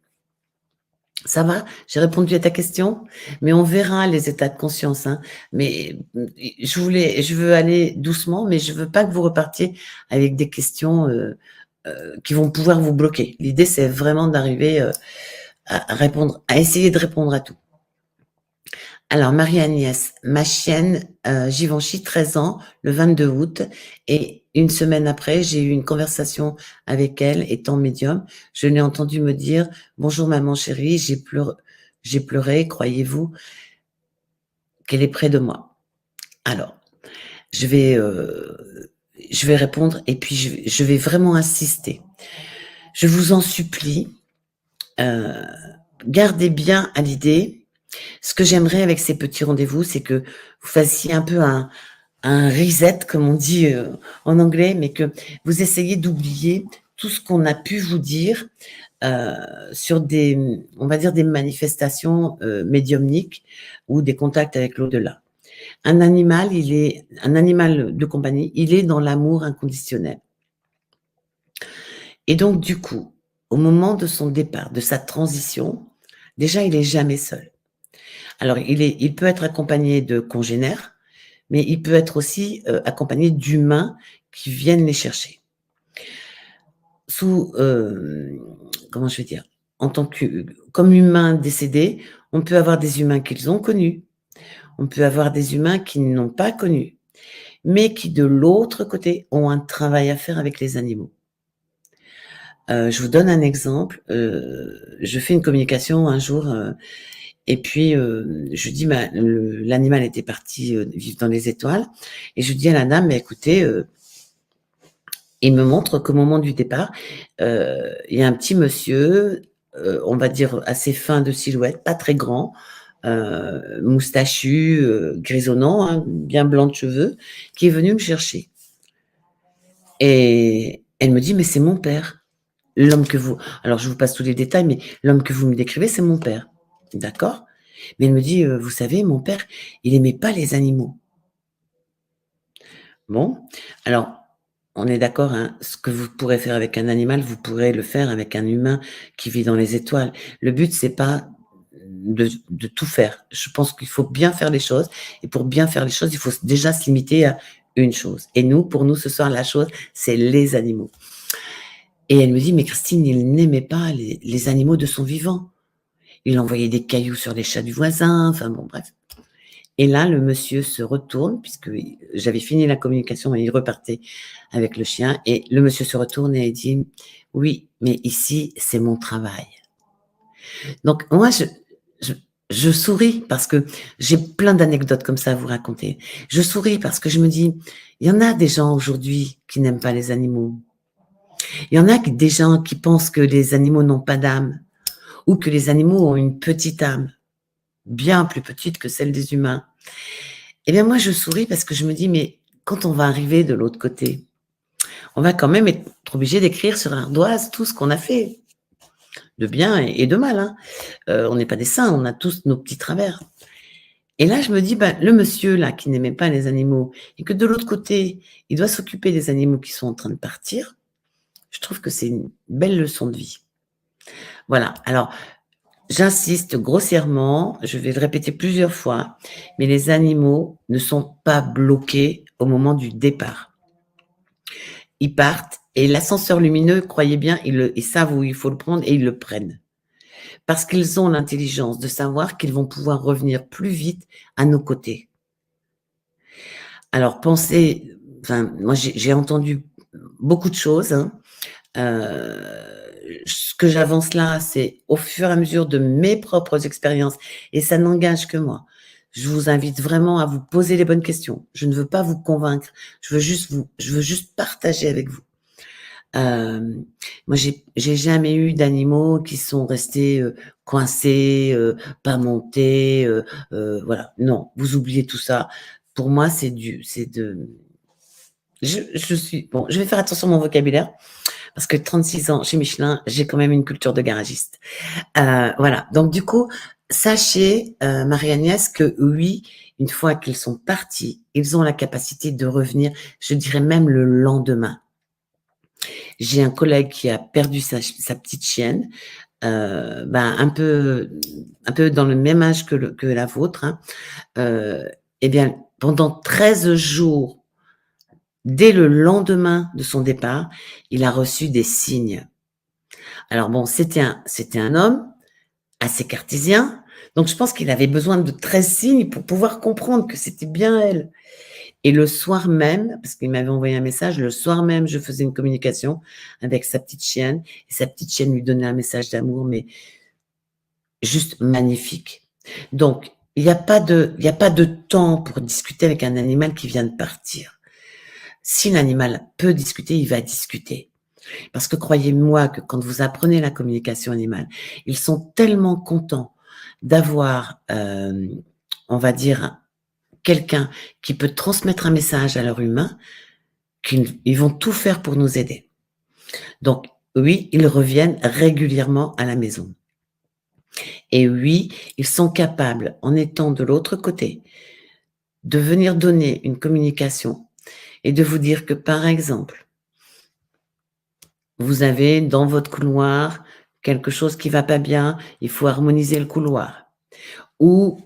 Ça va? J'ai répondu à ta question? Mais on verra les états de conscience, hein. Mais, je veux aller doucement, mais je veux pas que vous repartiez avec des questions, qui vont pouvoir vous bloquer. L'idée, c'est vraiment d'arriver, à essayer de répondre à tout. Alors Marie-Agnès, ma chienne, Givenchy, 13 ans, le 22 août et une semaine après, j'ai eu une conversation avec elle étant médium. Je l'ai entendue me dire: «Bonjour maman chérie, j'ai pleuré, croyez-vous qu'elle est près de moi?» Alors, je vais, je vais répondre et puis je vais vraiment insister. Je vous en supplie, heu, gardez bien à l'idée, ce que j'aimerais avec ces petits rendez-vous, c'est que vous fassiez un peu un reset comme on dit, en anglais, mais que vous essayiez d'oublier tout ce qu'on a pu vous dire, heu, sur des, on va dire des manifestations, médiumniques ou des contacts avec l'au-delà. Un animal de compagnie, il est dans l'amour inconditionnel et donc du coup, au moment de son départ, de sa transition, déjà il est jamais seul. Alors il peut être accompagné de congénères, mais il peut être aussi, accompagné d'humains qui viennent les chercher. Sous, comment je vais dire? En tant que comme humains décédés, on peut avoir des humains qu'ils ont connus, on peut avoir des humains qu'ils n'ont pas connus, mais qui de l'autre côté ont un travail à faire avec les animaux. Je vous donne un exemple, je fais une communication un jour, et puis, je dis: «Bah, l'animal était parti, vivre dans les étoiles» et je dis à la dame: «Mais écoutez», il me montre qu'au moment du départ, il y a un petit monsieur, on va dire assez fin de silhouette, pas très grand, moustachu, grisonnant, hein, bien blanc de cheveux, qui est venu me chercher et elle me dit: «Mais c'est mon père. L'homme que vous», alors je vous passe tous les détails, mais l'homme que vous me décrivez, c'est mon père. D'accord, mais elle me dit: «Vous savez, mon père, il aimait pas les animaux». Bon, alors, on est d'accord, hein, ce que vous pourrez faire avec un animal, vous pourrez le faire avec un humain qui vit dans les étoiles. Le but, c'est pas de tout faire. Je pense qu'il faut bien faire les choses et pour bien faire les choses, il faut déjà se limiter à une chose et nous, pour nous, ce soir, la chose, c'est les animaux et elle me dit: «Mais Christine, il n'aimait pas les animaux de son vivant. Il envoyait des cailloux sur les chats du voisin», enfin bon, bref. Et là, le monsieur se retourne puisque j'avais fini la communication et il repartait avec le chien et le monsieur se retourne et il dit: «Oui, mais ici, c'est mon travail». Donc moi, je je souris parce que j'ai plein d'anecdotes comme ça à vous raconter. Je souris parce que je me dis: «Il y en a des gens aujourd'hui qui n'aiment pas les animaux. Il y en a des gens qui pensent que les animaux n'ont pas d'âme ou que les animaux ont une petite âme, bien plus petite que celle des humains». Eh bien, moi, je souris parce que je me dis: «Mais quand on va arriver de l'autre côté, on va quand même être obligé d'écrire sur ardoise tout ce qu'on a fait, de bien et de mal, hein». On n'est pas des saints, on a tous nos petits travers et là, je me dis: «Bah, le monsieur là, qui n'aimait pas les animaux et que de l'autre côté, il doit s'occuper des animaux qui sont en train de partir», je trouve que c'est une belle leçon de vie. Voilà, alors j'insiste grossièrement, je vais le répéter plusieurs fois, mais les animaux ne sont pas bloqués au moment du départ. Ils partent et l'ascenseur lumineux, croyez bien, ils savent où il faut le prendre et ils le prennent. Parce qu'ils ont l'intelligence de savoir qu'ils vont pouvoir revenir plus vite à nos côtés. Alors pensez, enfin moi j'ai entendu beaucoup de choses, hein. Heu, ce que j'avance là, c'est au fur et à mesure de mes propres expériences et ça n'engage que moi. Je vous invite vraiment à vous poser les bonnes questions. Je ne veux pas vous convaincre, je veux juste partager avec vous. Hem, moi, j'ai jamais eu d'animaux qui sont restés, coincés, pas montés, voilà. Non, vous oubliez tout ça. Pour moi, c'est de je suis bon, je vais faire attention à mon vocabulaire parce que 36 ans chez Michelin, j'ai quand même une culture de garagiste. Voilà, donc du coup, sachez, Marie-Agnès, que oui, une fois qu'ils sont partis, ils ont la capacité de revenir, je dirais même le lendemain. J'ai un collègue qui a perdu sa petite chienne, ben, un peu dans le même âge que la vôtre, hein. Et bien, pendant 13 jours, dès le lendemain de son départ, il a reçu des signes. Alors bon, c'était un homme assez cartésien, donc je pense qu'il avait besoin de 13 signes pour pouvoir comprendre que c'était bien elle. Et le soir même, parce qu'il m'avait envoyé un message, le soir même, je faisais une communication avec sa petite chienne et sa petite chienne lui donnait un message d'amour, mais juste magnifique. Donc il y a pas de temps pour discuter avec un animal qui vient de partir. Si l'animal peut discuter, il va discuter. Parce que croyez-moi que quand vous apprenez la communication animale, ils sont tellement contents d'avoir, on va dire, quelqu'un qui peut transmettre un message à leur humain, qu'ils vont tout faire pour nous aider. Donc oui, ils reviennent régulièrement à la maison. Et oui, ils sont capables, en étant de l'autre côté, de venir donner une communication et de vous dire que, par exemple, vous avez dans votre couloir quelque chose qui va pas bien, il faut harmoniser le couloir. Ou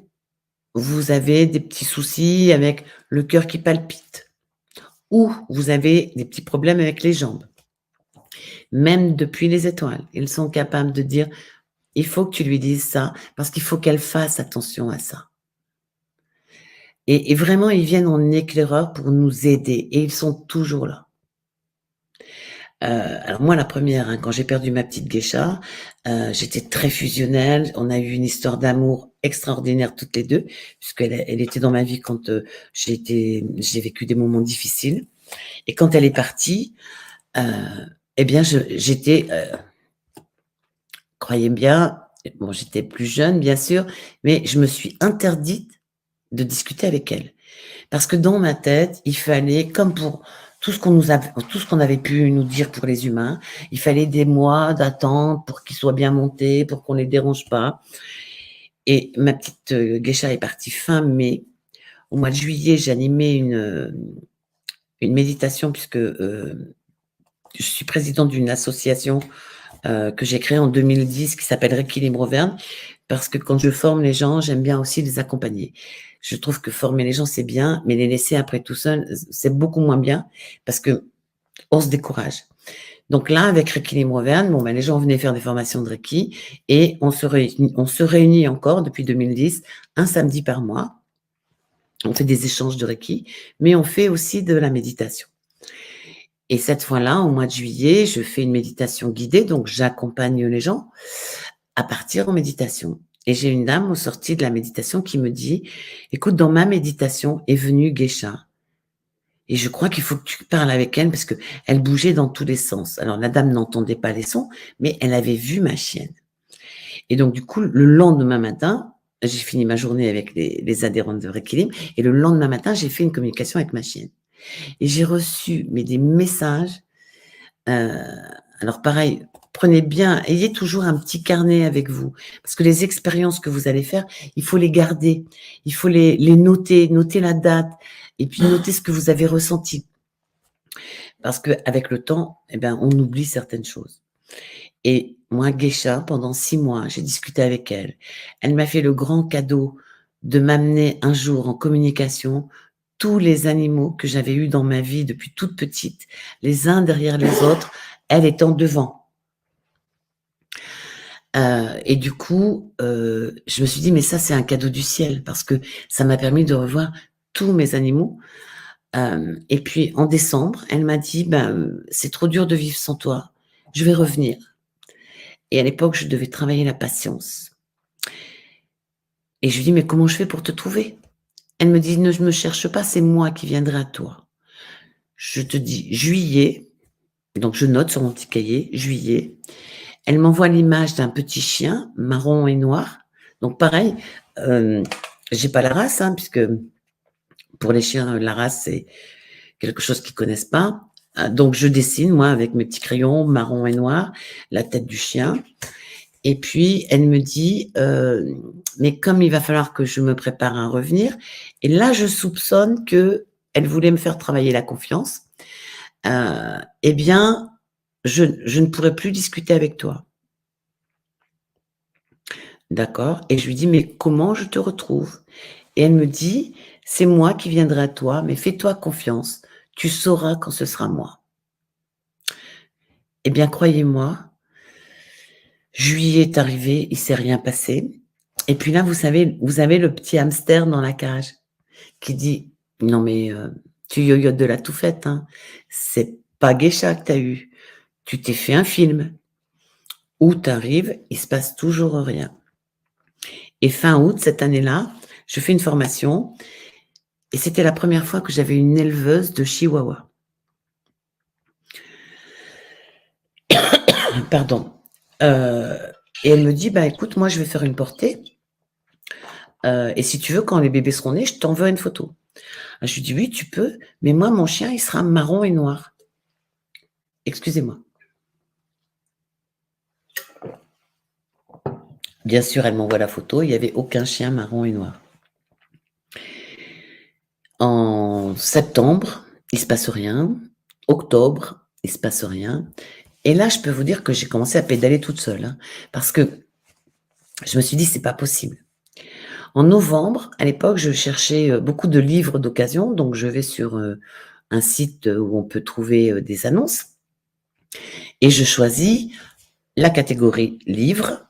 vous avez des petits soucis avec le cœur qui palpite. Ou vous avez des petits problèmes avec les jambes. Même depuis les étoiles, ils sont capables de dire, il faut que tu lui dises ça, parce qu'il faut qu'elle fasse attention à ça. Et vraiment, ils viennent en éclaireur pour nous aider et ils sont toujours là. Alors moi, la première, hein, quand j'ai perdu ma petite geisha, j'étais très fusionnelle. On a eu une histoire d'amour extraordinaire toutes les 2, puisqu'elle était dans ma vie quand, j'ai vécu des moments difficiles. Et quand elle est partie, eh bien j'étais, croyez bien, bon, j'étais plus jeune bien sûr, mais je me suis interdite de discuter avec elle. Parce que dans ma tête, il fallait, comme pour tout ce qu'on avait pu nous dire pour les humains, il fallait des mois d'attente pour qu'ils soient bien montés, pour qu'on les dérange pas. Et ma petite geisha est partie fin mai. Au mois de juillet, j'ai animé une méditation puisque je suis présidente d'une association que j'ai créée en 2010 qui s'appelle Rééquilibre Auvergne, parce que quand je forme les gens, j'aime bien aussi les accompagner. Je trouve que former les gens, c'est bien, mais les laisser après tout seul, c'est beaucoup moins bien parce que on se décourage. Donc là, avec Rééquilibre Auvergne, bon, ben, les gens venaient faire des formations de Reiki et on se réunit encore depuis 2010, un samedi par mois. On fait des échanges de Reiki, mais on fait aussi de la méditation. Et cette fois-là, au mois de juillet, je fais une méditation guidée, donc j'accompagne les gens à partir en méditation. Et j'ai une dame au sorti de la méditation qui me dit, écoute, dans ma méditation est venue Geisha. Et je crois qu'il faut que tu parles avec elle parce que elle bougeait dans tous les sens. Alors la dame n'entendait pas les sons, mais elle avait vu ma chienne. Et donc du coup, le lendemain matin, j'ai fini ma journée avec les adhérentes de Rééquilibre. Et le lendemain matin, j'ai fait une communication avec ma chienne. Et j'ai reçu des messages. Alors pareil, prenez bien, ayez toujours un petit carnet avec vous, parce que les expériences que vous allez faire, il faut les garder, il faut les noter, noter la date, et puis noter ce que vous avez ressenti. Parce qu'avec le temps, eh ben, on oublie certaines choses. Et moi, Geisha, pendant 6 mois, j'ai discuté avec elle. Elle m'a fait le grand cadeau de m'amener un jour en communication tous les animaux que j'avais eus dans ma vie depuis toute petite, les uns derrière les autres, elle étant devant. Et du coup, je me suis dit: «Mais ça, c'est un cadeau du ciel» parce que ça m'a permis de revoir tous mes animaux. Et puis en décembre, elle m'a dit: «Ben, c'est trop dur de vivre sans toi, je vais revenir». Et à l'époque, je devais travailler la patience. Et je lui dis: «Mais comment je fais pour te trouver?» Elle me dit: «Ne me cherche pas, c'est moi qui viendrai à toi». Je te dis juillet, donc je note sur mon petit cahier, juillet. Elle m'envoie l'image d'un petit chien marron et noir. Donc pareil, j'ai pas la race, hein, puisque pour les chiens, la race, c'est quelque chose qu'ils connaissent pas. Donc je dessine, moi, avec mes petits crayons marron et noir, la tête du chien. Et puis, elle me dit, mais comme il va falloir que je me prépare à revenir, et là, je soupçonne que elle voulait me faire travailler la confiance. Eh bien, je ne pourrai plus discuter avec toi. D'accord. Et je lui dis: «Mais comment je te retrouve?» Et elle me dit: «C'est moi qui viendrai à toi, mais fais-toi confiance. Tu sauras quand ce sera moi». Eh bien, croyez-moi, juillet est arrivé, il s'est rien passé. Et puis là, vous savez, vous avez le petit hamster dans la cage qui dit: «Non mais, tu yoyotes de la tout faite, hein. C'est pas Geisha que tu as eu. Tu t'es fait un film où tu arrives, il se passe toujours rien». Et fin août, cette année-là, je fais une formation et c'était la première fois que j'avais une éleveuse de chihuahua. Pardon. Et elle me dit: «Bah, écoute, moi, je vais faire une portée, et si tu veux, quand les bébés seront nés, je t'envoie une photo». Je lui dis: «Oui, tu peux, mais moi, mon chien, il sera marron et noir». Excusez-moi. Bien sûr, elle m'envoie la photo, il y avait aucun chien marron et noir. En septembre, il se passe rien. Octobre, il se passe rien. Et là, je peux vous dire que j'ai commencé à pédaler toute seule, hein, parce que je me suis dit: «C'est pas possible». En novembre, à l'époque, je cherchais, beaucoup de livres d'occasion, donc je vais sur, un site, où on peut trouver, des annonces et je choisis la catégorie livres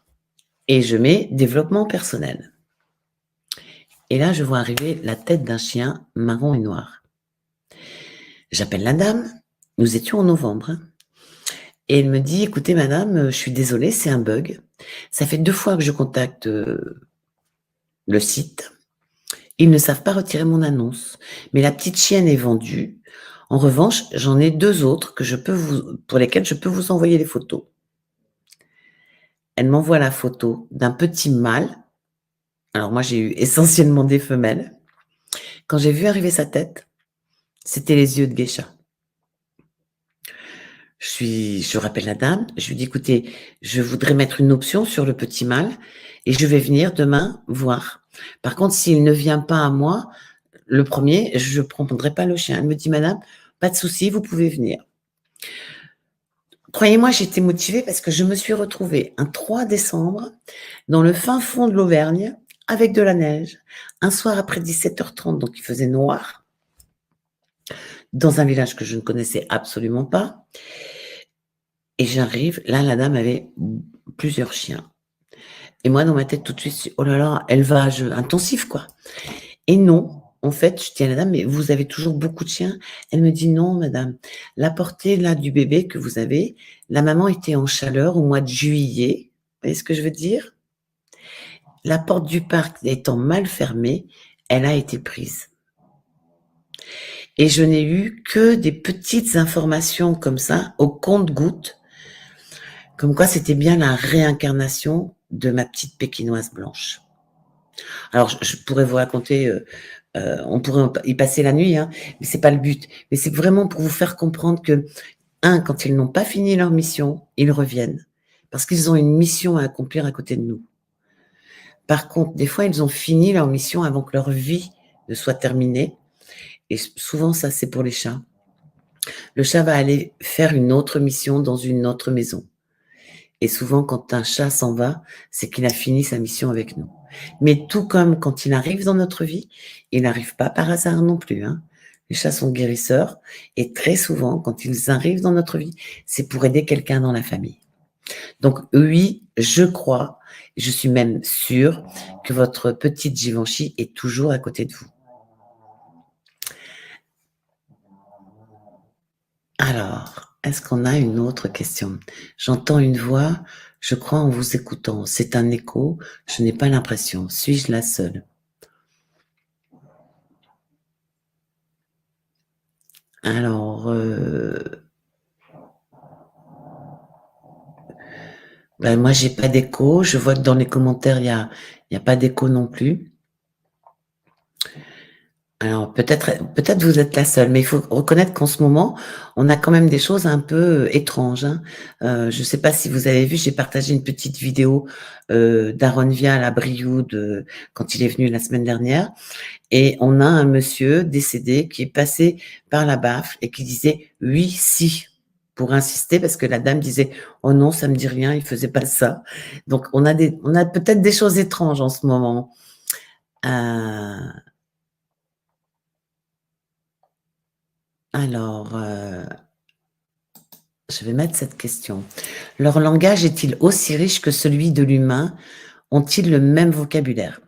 et je mets développement personnel. Et là, je vois arriver la tête d'un chien marron et noir. J'appelle la dame, nous étions en novembre, hein, et elle me dit: «Écoutez madame, je suis désolée, c'est un bug. Ça fait 2 fois que je contacte, le site. Ils ne savent pas retirer mon annonce, mais la petite chienne est vendue. En revanche, j'en ai 2 autres que je peux vous pour lesquelles je peux vous envoyer les photos». Elle m'envoie la photo d'un petit mâle. Alors moi, j'ai eu essentiellement des femelles. Quand j'ai vu arriver sa tête, c'était les yeux de geisha. Je rappelle la dame, je lui dis: «Écoutez, je voudrais mettre une option sur le petit mâle et je vais venir demain voir. Par contre, s'il ne vient pas à moi, le premier, je ne prendrai pas le chien». Elle me dit: «Madame, pas de souci, vous pouvez venir». Croyez-moi, j'étais motivée parce que je me suis retrouvée un 3 décembre dans le fin fond de l'Auvergne avec de la neige, un soir après 17h30, donc il faisait noir, dans un village que je ne connaissais absolument pas. Et j'arrive, là, la dame avait plusieurs chiens. Et moi, dans ma tête, tout de suite, je dis: «Oh là là, élevage intensif, quoi». Et non, en fait, je dis à la dame: «Mais vous avez toujours beaucoup de chiens?» Elle me dit: «Non, madame, la portée, là, du bébé que vous avez, la maman était en chaleur au mois de juillet». Vous voyez ce que je veux dire? La porte du parc étant mal fermée, elle a été prise. Et je n'ai eu que des petites informations comme ça, au compte-gouttes, comme quoi c'était bien la réincarnation de ma petite pékinoise blanche. Alors je pourrais vous raconter, on pourrait y passer la nuit, hein, mais c'est pas le but. Mais c'est vraiment pour vous faire comprendre que, quand ils n'ont pas fini leur mission, ils reviennent. Parce qu'ils ont une mission à accomplir à côté de nous. Par contre, des fois, ils ont fini leur mission avant que leur vie ne soit terminée et souvent ça, c'est pour les chats. Le chat va aller faire une autre mission dans une autre maison. Et souvent, quand un chat s'en va, c'est qu'il a fini sa mission avec nous. Mais tout comme quand il arrive dans notre vie, il n'arrive pas par hasard non plus, hein. Les chats sont guérisseurs et très souvent, quand ils arrivent dans notre vie, c'est pour aider quelqu'un dans la famille. Donc oui, je crois, je suis même sûre que votre petite Givenchy est toujours à côté de vous. Alors, est-ce qu'on a une autre question? J'entends une voix, je crois en vous écoutant. C'est un écho, je n'ai pas l'impression. Suis-je la seule? Alors, bah, moi j'ai pas d'écho. Je vois que dans les commentaires, il y a pas d'écho non plus. Alors peut-être vous êtes la seule, mais il faut reconnaître qu'en ce moment, on a quand même des choses un peu, étranges, hein. Je sais pas si vous avez vu, j'ai partagé une petite vidéo, d'Aaron Vial à Brioude, quand il est venu la semaine dernière et on a un monsieur décédé qui est passé par la baffe et qui disait: «Oui, si», pour insister parce que la dame disait: «Oh non, ça me dit rien, il faisait pas ça». Donc on a peut-être des choses étranges en ce moment. Heu, alors, je vais mettre cette question. Leur langage est-il aussi riche que celui de l'humain? Ont-ils le même vocabulaire?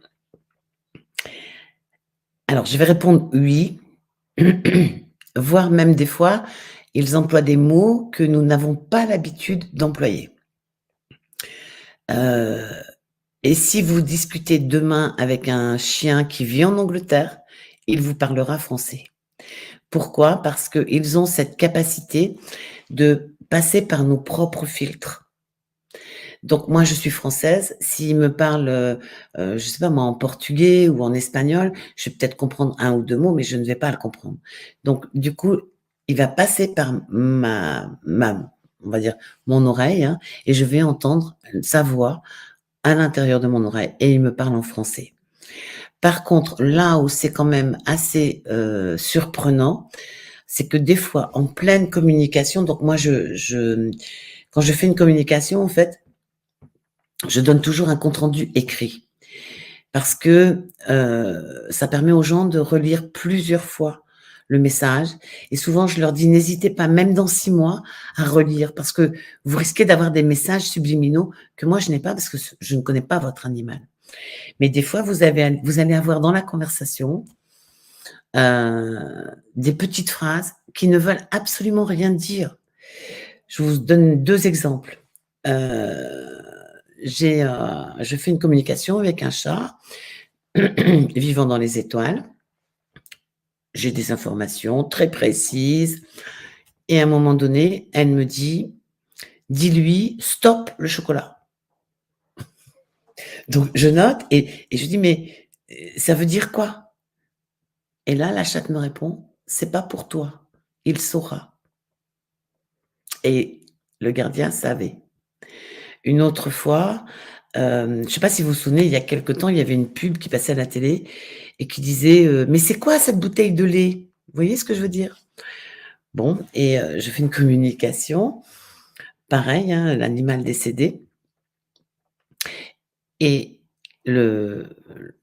Alors, je vais répondre oui, voire même des fois, ils emploient des mots que nous n'avons pas l'habitude d'employer. Heu, Et si vous discutez demain avec un chien qui vit en Angleterre, il vous parlera français. Pourquoi? Parce qu'ils ont cette capacité de passer par nos propres filtres. Donc moi, je suis française, s'il me parle, je sais pas moi, en portugais ou en espagnol, je vais peut-être comprendre un ou 2 mots, mais je ne vais pas le comprendre. Donc du coup, il va passer par ma on va dire, mon oreille, hein, et je vais entendre sa voix à l'intérieur de mon oreille et il me parle en français. Par contre, là où c'est quand même assez, surprenant, c'est que des fois, en pleine communication, donc moi quand je fais une communication, en fait, je donne toujours un compte rendu écrit parce que, ça permet aux gens de relire plusieurs fois le message et souvent je leur dis: «N'hésitez pas, même dans 6 mois, à relire parce que vous risquez d'avoir des messages subliminaux que moi je n'ai pas parce que je ne connais pas votre animal». Mais des fois, vous allez avoir dans la conversation, des petites phrases qui ne veulent absolument rien dire. Je vous donne 2 exemples. Heu, je fais une communication avec un chat vivant dans les étoiles. J'ai des informations très précises et à un moment donné, elle me dit: «Dis-lui: stop le chocolat». Donc je note et je dis: «Mais, ça veut dire quoi?» Et là, la chatte me répond: «C'est pas pour toi, il saura». Et le gardien savait. Une autre fois, je sais pas si vous vous souvenez, il y a quelque temps, il y avait une pub qui passait à la télé et qui disait, «Mais c'est quoi cette bouteille de lait?» Vous voyez ce que je veux dire? Bon et je fais une communication, pareil, hein, l'animal décédé et le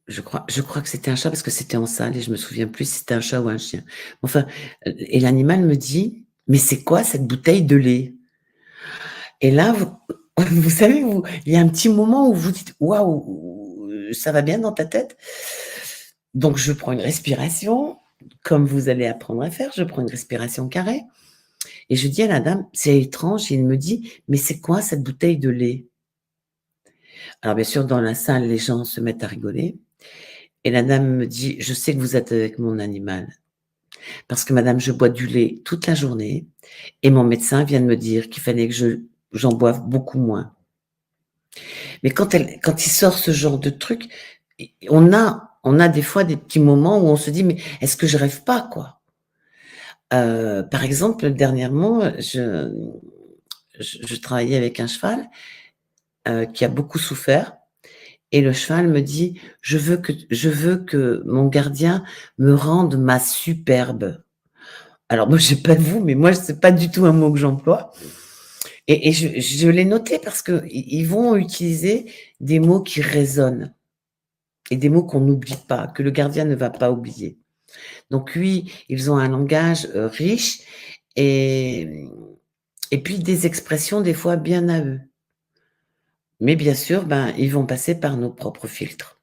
je crois que c'était un chat parce que c'était en salle et je me souviens plus si c'était un chat ou un chien. Enfin, et l'animal me dit: «Mais c'est quoi cette bouteille de lait?» Et là, vous vous savez, il y a un petit moment où vous dites: «Waouh, ça va bien dans ta tête?» Donc je prends une respiration, comme vous allez apprendre à faire, je prends une respiration carrée et je dis à la dame: «C'est étrange» et il me dit: «Mais c'est quoi cette bouteille de lait?» Alors bien sûr, dans la salle, les gens se mettent à rigoler et la dame me dit: «Je sais que vous êtes avec mon animal parce que madame, je bois du lait toute la journée et mon médecin vient de me dire qu'il fallait que j'en boive beaucoup moins». Mais quand il sort ce genre de truc, on a des fois des petits moments où on se dit: «Mais est-ce que je rêve pas, quoi?» Par exemple, dernièrement, je travaillais avec un cheval, qui a beaucoup souffert et le cheval me dit: «Je veux que mon gardien me rende ma superbe». Alors moi, je sais pas vous, mais moi, c'est pas du tout un mot que j'emploie et je l'ai noté parce qu'ils vont utiliser des mots qui résonnent. Et des mots qu'on n'oublie pas, que le gardien ne va pas oublier. Donc oui, ils ont un langage, riche et et puis des expressions des fois bien à eux. Mais bien sûr, ben, ils vont passer par nos propres filtres.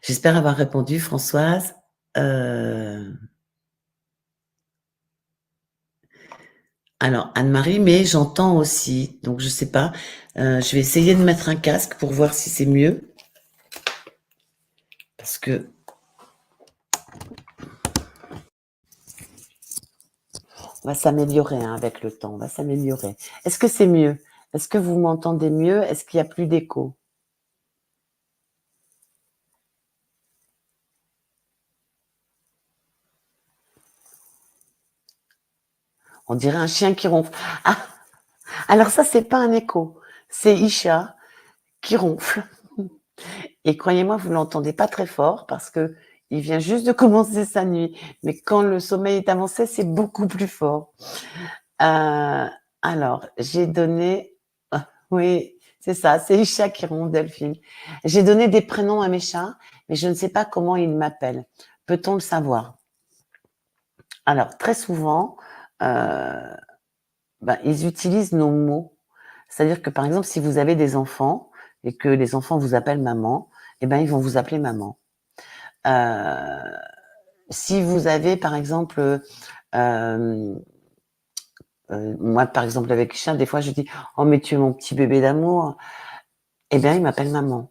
J'espère avoir répondu Françoise. Heu, alors Anne-Marie, mais j'entends aussi, donc je sais pas, je vais essayer de mettre un casque pour voir si c'est mieux. Parce que on va s'améliorer, hein, avec le temps, on va s'améliorer. Est-ce que c'est mieux? Est-ce que vous m'entendez mieux? Est-ce qu'il y a plus d'écho? On dirait un chien qui ronfle. Ah! Alors ça, c'est pas un écho, c'est Isha qui ronfle et croyez-moi, vous l'entendez pas très fort parce qu'il vient juste de commencer sa nuit, mais quand le sommeil est avancé, c'est beaucoup plus fort. Alors, j'ai donné oui, c'est ça, c'est Isha qui ronfle, Delphine. J'ai donné des prénoms à mes chats, mais je ne sais pas comment ils m'appellent. Peut-on le savoir? Alors très souvent, heu, bah, ils utilisent nos mots. C'est-à-dire que, par exemple, si vous avez des enfants et que les enfants vous appellent maman, eh ben, ils vont vous appeler maman. Heu, Si vous avez, par exemple, moi, par exemple, avec les chiens, des fois, je dis: «Oh, mais tu es mon petit bébé d'amour». Eh bien, il m'appelle maman.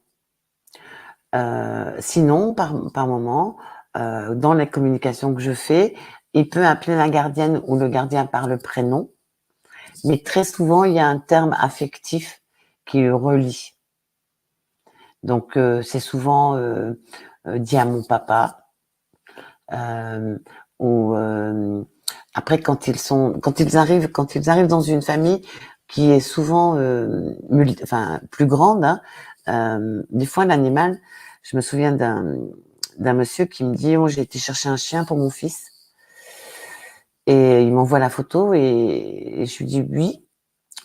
Sinon, par moment, dans les communications que je fais, il peut appeler la gardienne ou le gardien par le prénom, mais très souvent, il y a un terme affectif qui le relie. Donc, c'est souvent, «Dis à mon papa», hem, ou, après quand ils arrivent dans une famille qui est souvent, enfin plus grande, hein, des fois l'animal, je me souviens d'un monsieur qui me dit: «Oh, j'ai été chercher un chien pour mon fils», et il m'envoie la photo, et je lui dis: «Oui,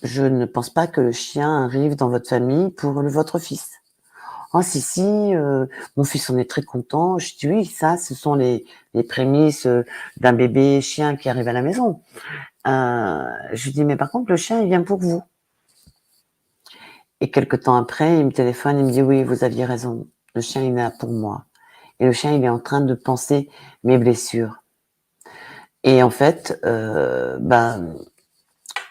je ne pense pas que le chien arrive dans votre famille pour votre fils». «Oh si, si, mon fils en est très content». Je dis: «Oui, ça, ce sont les prémices, d'un bébé chien qui arrive à la maison». Je lui dis: «Mais par contre, le chien, il vient pour vous». Et quelque temps après, il me téléphone, il me dit: «Oui, vous aviez raison, le chien, il est là pour moi, et le chien, il est en train de panser mes blessures». Et en fait,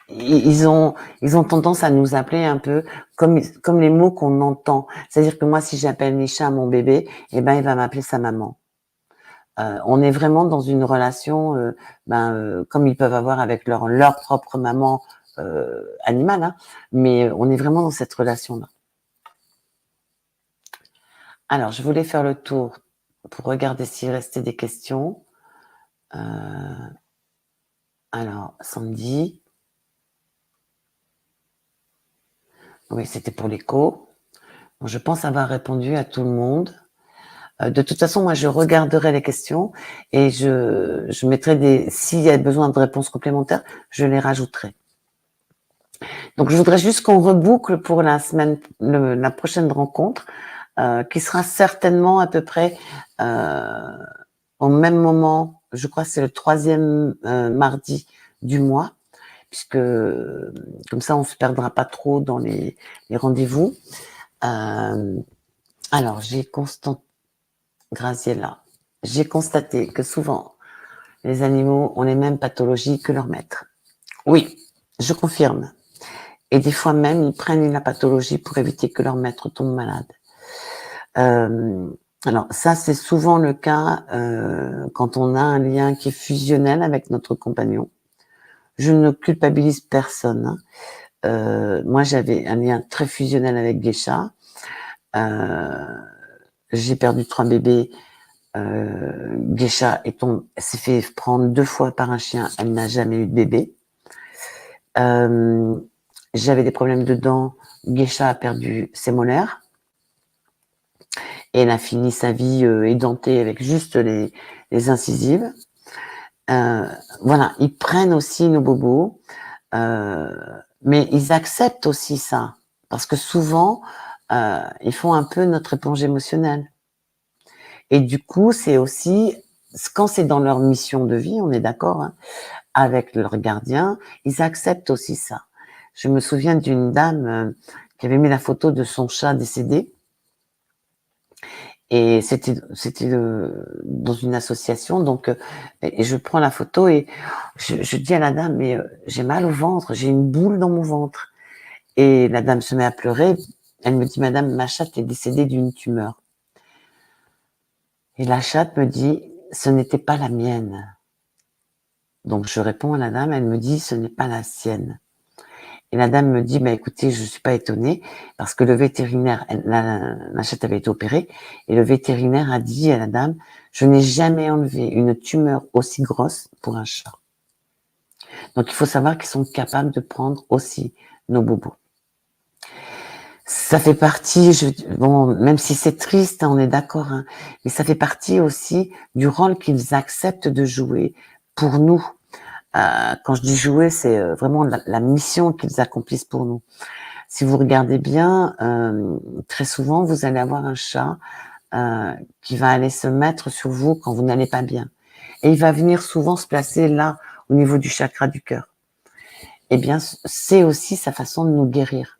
ils ont tendance à nous appeler un peu comme les mots qu'on entend. C'est-à-dire que moi, si j'appelle Misha mon bébé, eh ben, il va m'appeler sa maman. On est vraiment dans une relation, comme ils peuvent avoir avec leur propre maman, animale, hein, mais on est vraiment dans cette relation-là. Alors, je voulais faire le tour pour regarder s'il restait des questions. Heu, alors Sandy, oui, c'était pour l'écho. Bon, je pense avoir répondu à tout le monde. De toute façon, moi, je regarderai les questions et je mettrai s'il y a besoin de réponses complémentaires, je les rajouterai. Donc, je voudrais juste qu'on reboucle pour la prochaine rencontre, qui sera certainement à peu près, au même moment. Je crois que c'est le 3e, mardi du mois, puisque, comme ça, on se perdra pas trop dans les rendez-vous. Alors, Graziella, j'ai constaté que souvent, les animaux ont les mêmes pathologies que leurs maîtres. Oui, je confirme. Et des fois même, ils prennent la pathologie pour éviter que leur maître tombe malade. Alors ça, c'est souvent le cas, quand on a un lien qui est fusionnel avec notre compagnon. Je ne culpabilise personne, hein. Moi, j'avais un lien très fusionnel avec Geisha. J'ai perdu 3 bébés. Geisha s'est fait prendre 2 fois par un chien, elle n'a jamais eu de bébé. J'avais des problèmes de dents, Geisha a perdu ses molaires et elle a fini sa vie, édentée avec juste les incisives. Voilà, ils prennent aussi nos bobos, mais ils acceptent aussi ça, parce que souvent, ils font un peu notre éponge émotionnelle. Et du coup, c'est aussi quand c'est dans leur mission de vie, on est d'accord, hein, avec leur gardien, ils acceptent aussi ça. Je me souviens d'une dame, qui avait mis la photo de son chat décédé, et c'était, dans une association, donc, et je prends la photo et je dis à la dame: «Mais, j'ai mal au ventre, j'ai une boule dans mon ventre». Et la dame se met à pleurer. Elle me dit: «Madame, ma chatte est décédée d'une tumeur». Et la chatte me dit: «Ce n'était pas la mienne». Donc je réponds à la dame, elle me dit: «Ce n'est pas la sienne». Et la dame me dit: «Bah, écoutez, je suis pas étonnée parce que le vétérinaire», la chatte avait été opérée, et le vétérinaire a dit à la dame: «Je n'ai jamais enlevé une tumeur aussi grosse pour un chat». Donc il faut savoir qu'ils sont capables de prendre aussi nos bobos. Ça fait partie, bon, même si c'est triste, hein, on est d'accord, hein, mais ça fait partie aussi du rôle qu'ils acceptent de jouer pour nous. Quand je dis jouer, c'est, vraiment la mission qu'ils accomplissent pour nous. Si vous regardez bien, très souvent, vous allez avoir un chat, qui va aller se mettre sur vous quand vous n'allez pas bien, et il va venir souvent se placer là, au niveau du chakra du cœur. Eh bien, c'est aussi sa façon de nous guérir.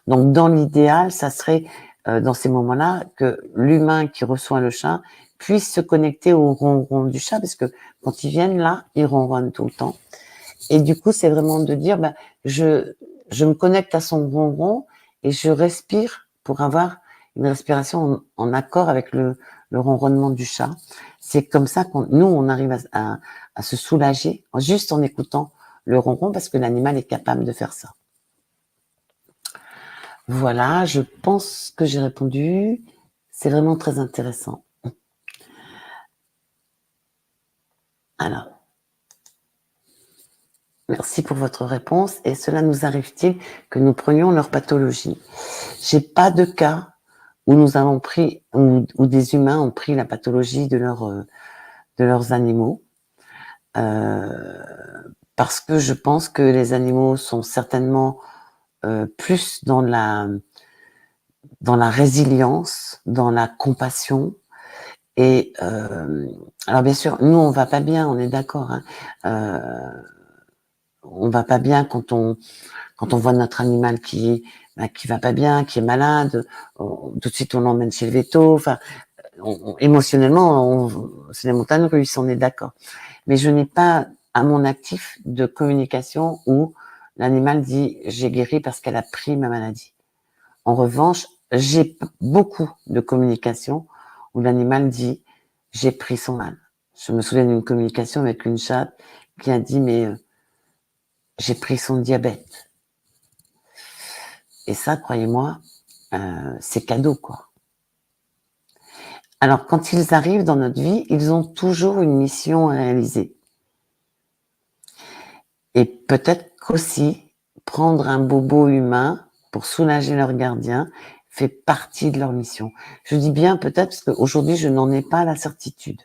Donc dans l'idéal, ça serait, dans ces moments-là, que l'humain qui reçoit le chat puisse se connecter au ronron du chat, parce que quand ils viennent là, ils ronronnent tout le temps. Et du coup, c'est vraiment de dire: «Bah, je me connecte à son ronron, et je respire pour avoir une respiration en accord avec le ronronnement du chat. C'est comme ça nous, on arrive à se soulager juste en écoutant le ronron parce que l'animal est capable de faire ça. Voilà, je pense que j'ai répondu. C'est vraiment très intéressant. Alors, merci pour votre réponse. Et cela nous arrive-t-il que nous prenions leur pathologie? J'ai pas de cas où nous avons pris, où des humains ont pris la pathologie de leurs animaux. Parce que je pense que les animaux sont certainement plus dans la résilience, dans la compassion. Et alors bien sûr, nous on va pas bien, on est d'accord. Hein. On va pas bien quand on voit notre animal qui va pas bien, qui est malade. Tout de suite on l'emmène chez le véto. Enfin, émotionnellement, c'est les montagnes russes, on est d'accord. Mais je n'ai pas à mon actif de communication où l'animal dit j'ai guéri parce qu'elle a pris ma maladie. En revanche, j'ai beaucoup de communication où l'animal dit j'ai pris son mal. Je me souviens d'une communication avec une chatte qui a dit mais j'ai pris son diabète. Et ça, croyez-moi, c'est cadeau, quoi. Alors, quand ils arrivent dans notre vie, ils ont toujours une mission à réaliser. Et peut-être qu'aussi, prendre un bobo humain pour soulager leur gardien fait partie de leur mission. Je dis bien peut-être parce qu'aujourd'hui, je n'en ai pas la certitude.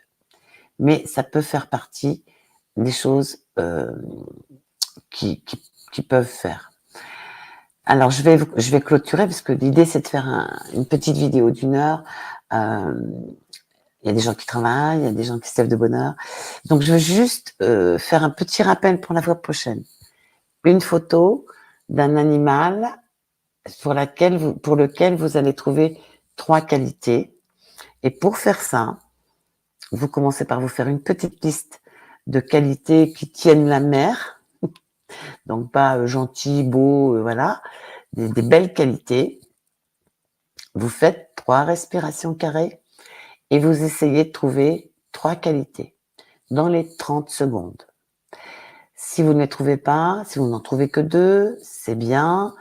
Mais ça peut faire partie des choses qui peuvent faire. Alors, je vais clôturer parce que l'idée, c'est de faire une petite vidéo d'1 heure. Il y a des gens qui travaillent, il y a des gens qui se lèvent de bonne heure. Donc, je veux juste faire un petit rappel pour la fois prochaine. Une photo d'un animal pour lequel vous allez trouver 3 qualités. Et pour faire ça, vous commencez par vous faire une petite liste de qualités qui tiennent la mer. Donc, pas gentil, beau, voilà. Des belles qualités. Vous faites 3 respirations carrées et vous essayez de trouver 3 qualités dans les 30 secondes. Si vous ne les trouvez pas, si vous n'en trouvez que 2, c'est bien.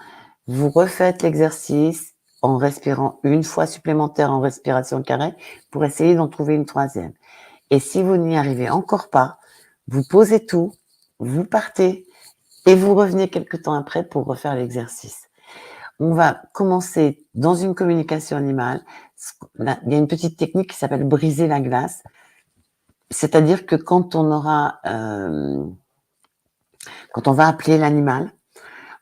Vous refaites l'exercice en respirant une fois supplémentaire en respiration carrée pour essayer d'en trouver une 3e. Et si vous n'y arrivez encore pas, vous posez tout, vous partez et vous revenez quelque temps après pour refaire l'exercice. On va commencer dans une communication animale. Il y a une petite technique qui s'appelle briser la glace. C'est-à-dire que quand on va appeler l'animal,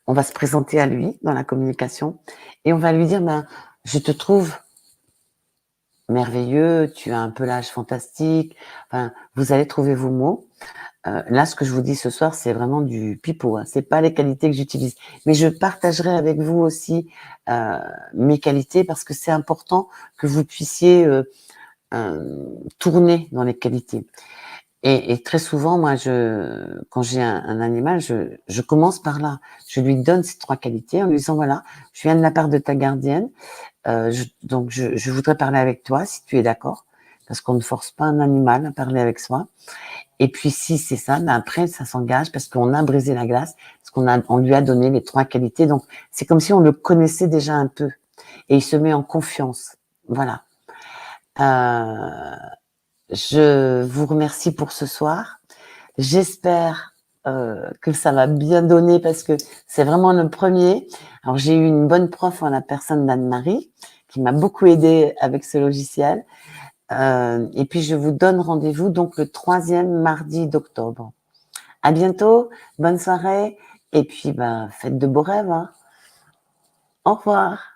on va se présenter à lui dans la communication et on va lui dire je te trouve merveilleux, tu as un pelage fantastique. Enfin, vous allez trouver vos mots. Là, ce que je vous dis ce soir, c'est vraiment du pipeau. Hein. C'est pas les qualités que j'utilise, mais je partagerai avec vous aussi mes qualités parce que c'est important que vous puissiez tourner dans les qualités. Et très souvent, moi, quand j'ai un animal, je commence par là. Je lui donne ces 3 qualités en lui disant voilà, je viens de la part de ta gardienne, donc je voudrais parler avec toi si tu es d'accord, parce qu'on ne force pas un animal à parler avec soi. Et puis si c'est ça, après ça s'engage parce qu'on a brisé la glace, parce on lui a donné les 3 qualités. Donc c'est comme si on le connaissait déjà un peu et il se met en confiance. Voilà. Je vous remercie pour ce soir. J'espère que ça va bien donner parce que c'est vraiment le premier. Alors j'ai eu une bonne prof en la personne d'Anne-Marie qui m'a beaucoup aidée avec ce logiciel. Et puis je vous donne rendez-vous donc le 3e mardi d'octobre. À bientôt, bonne soirée et puis faites de beaux rêves. Hein. Au revoir.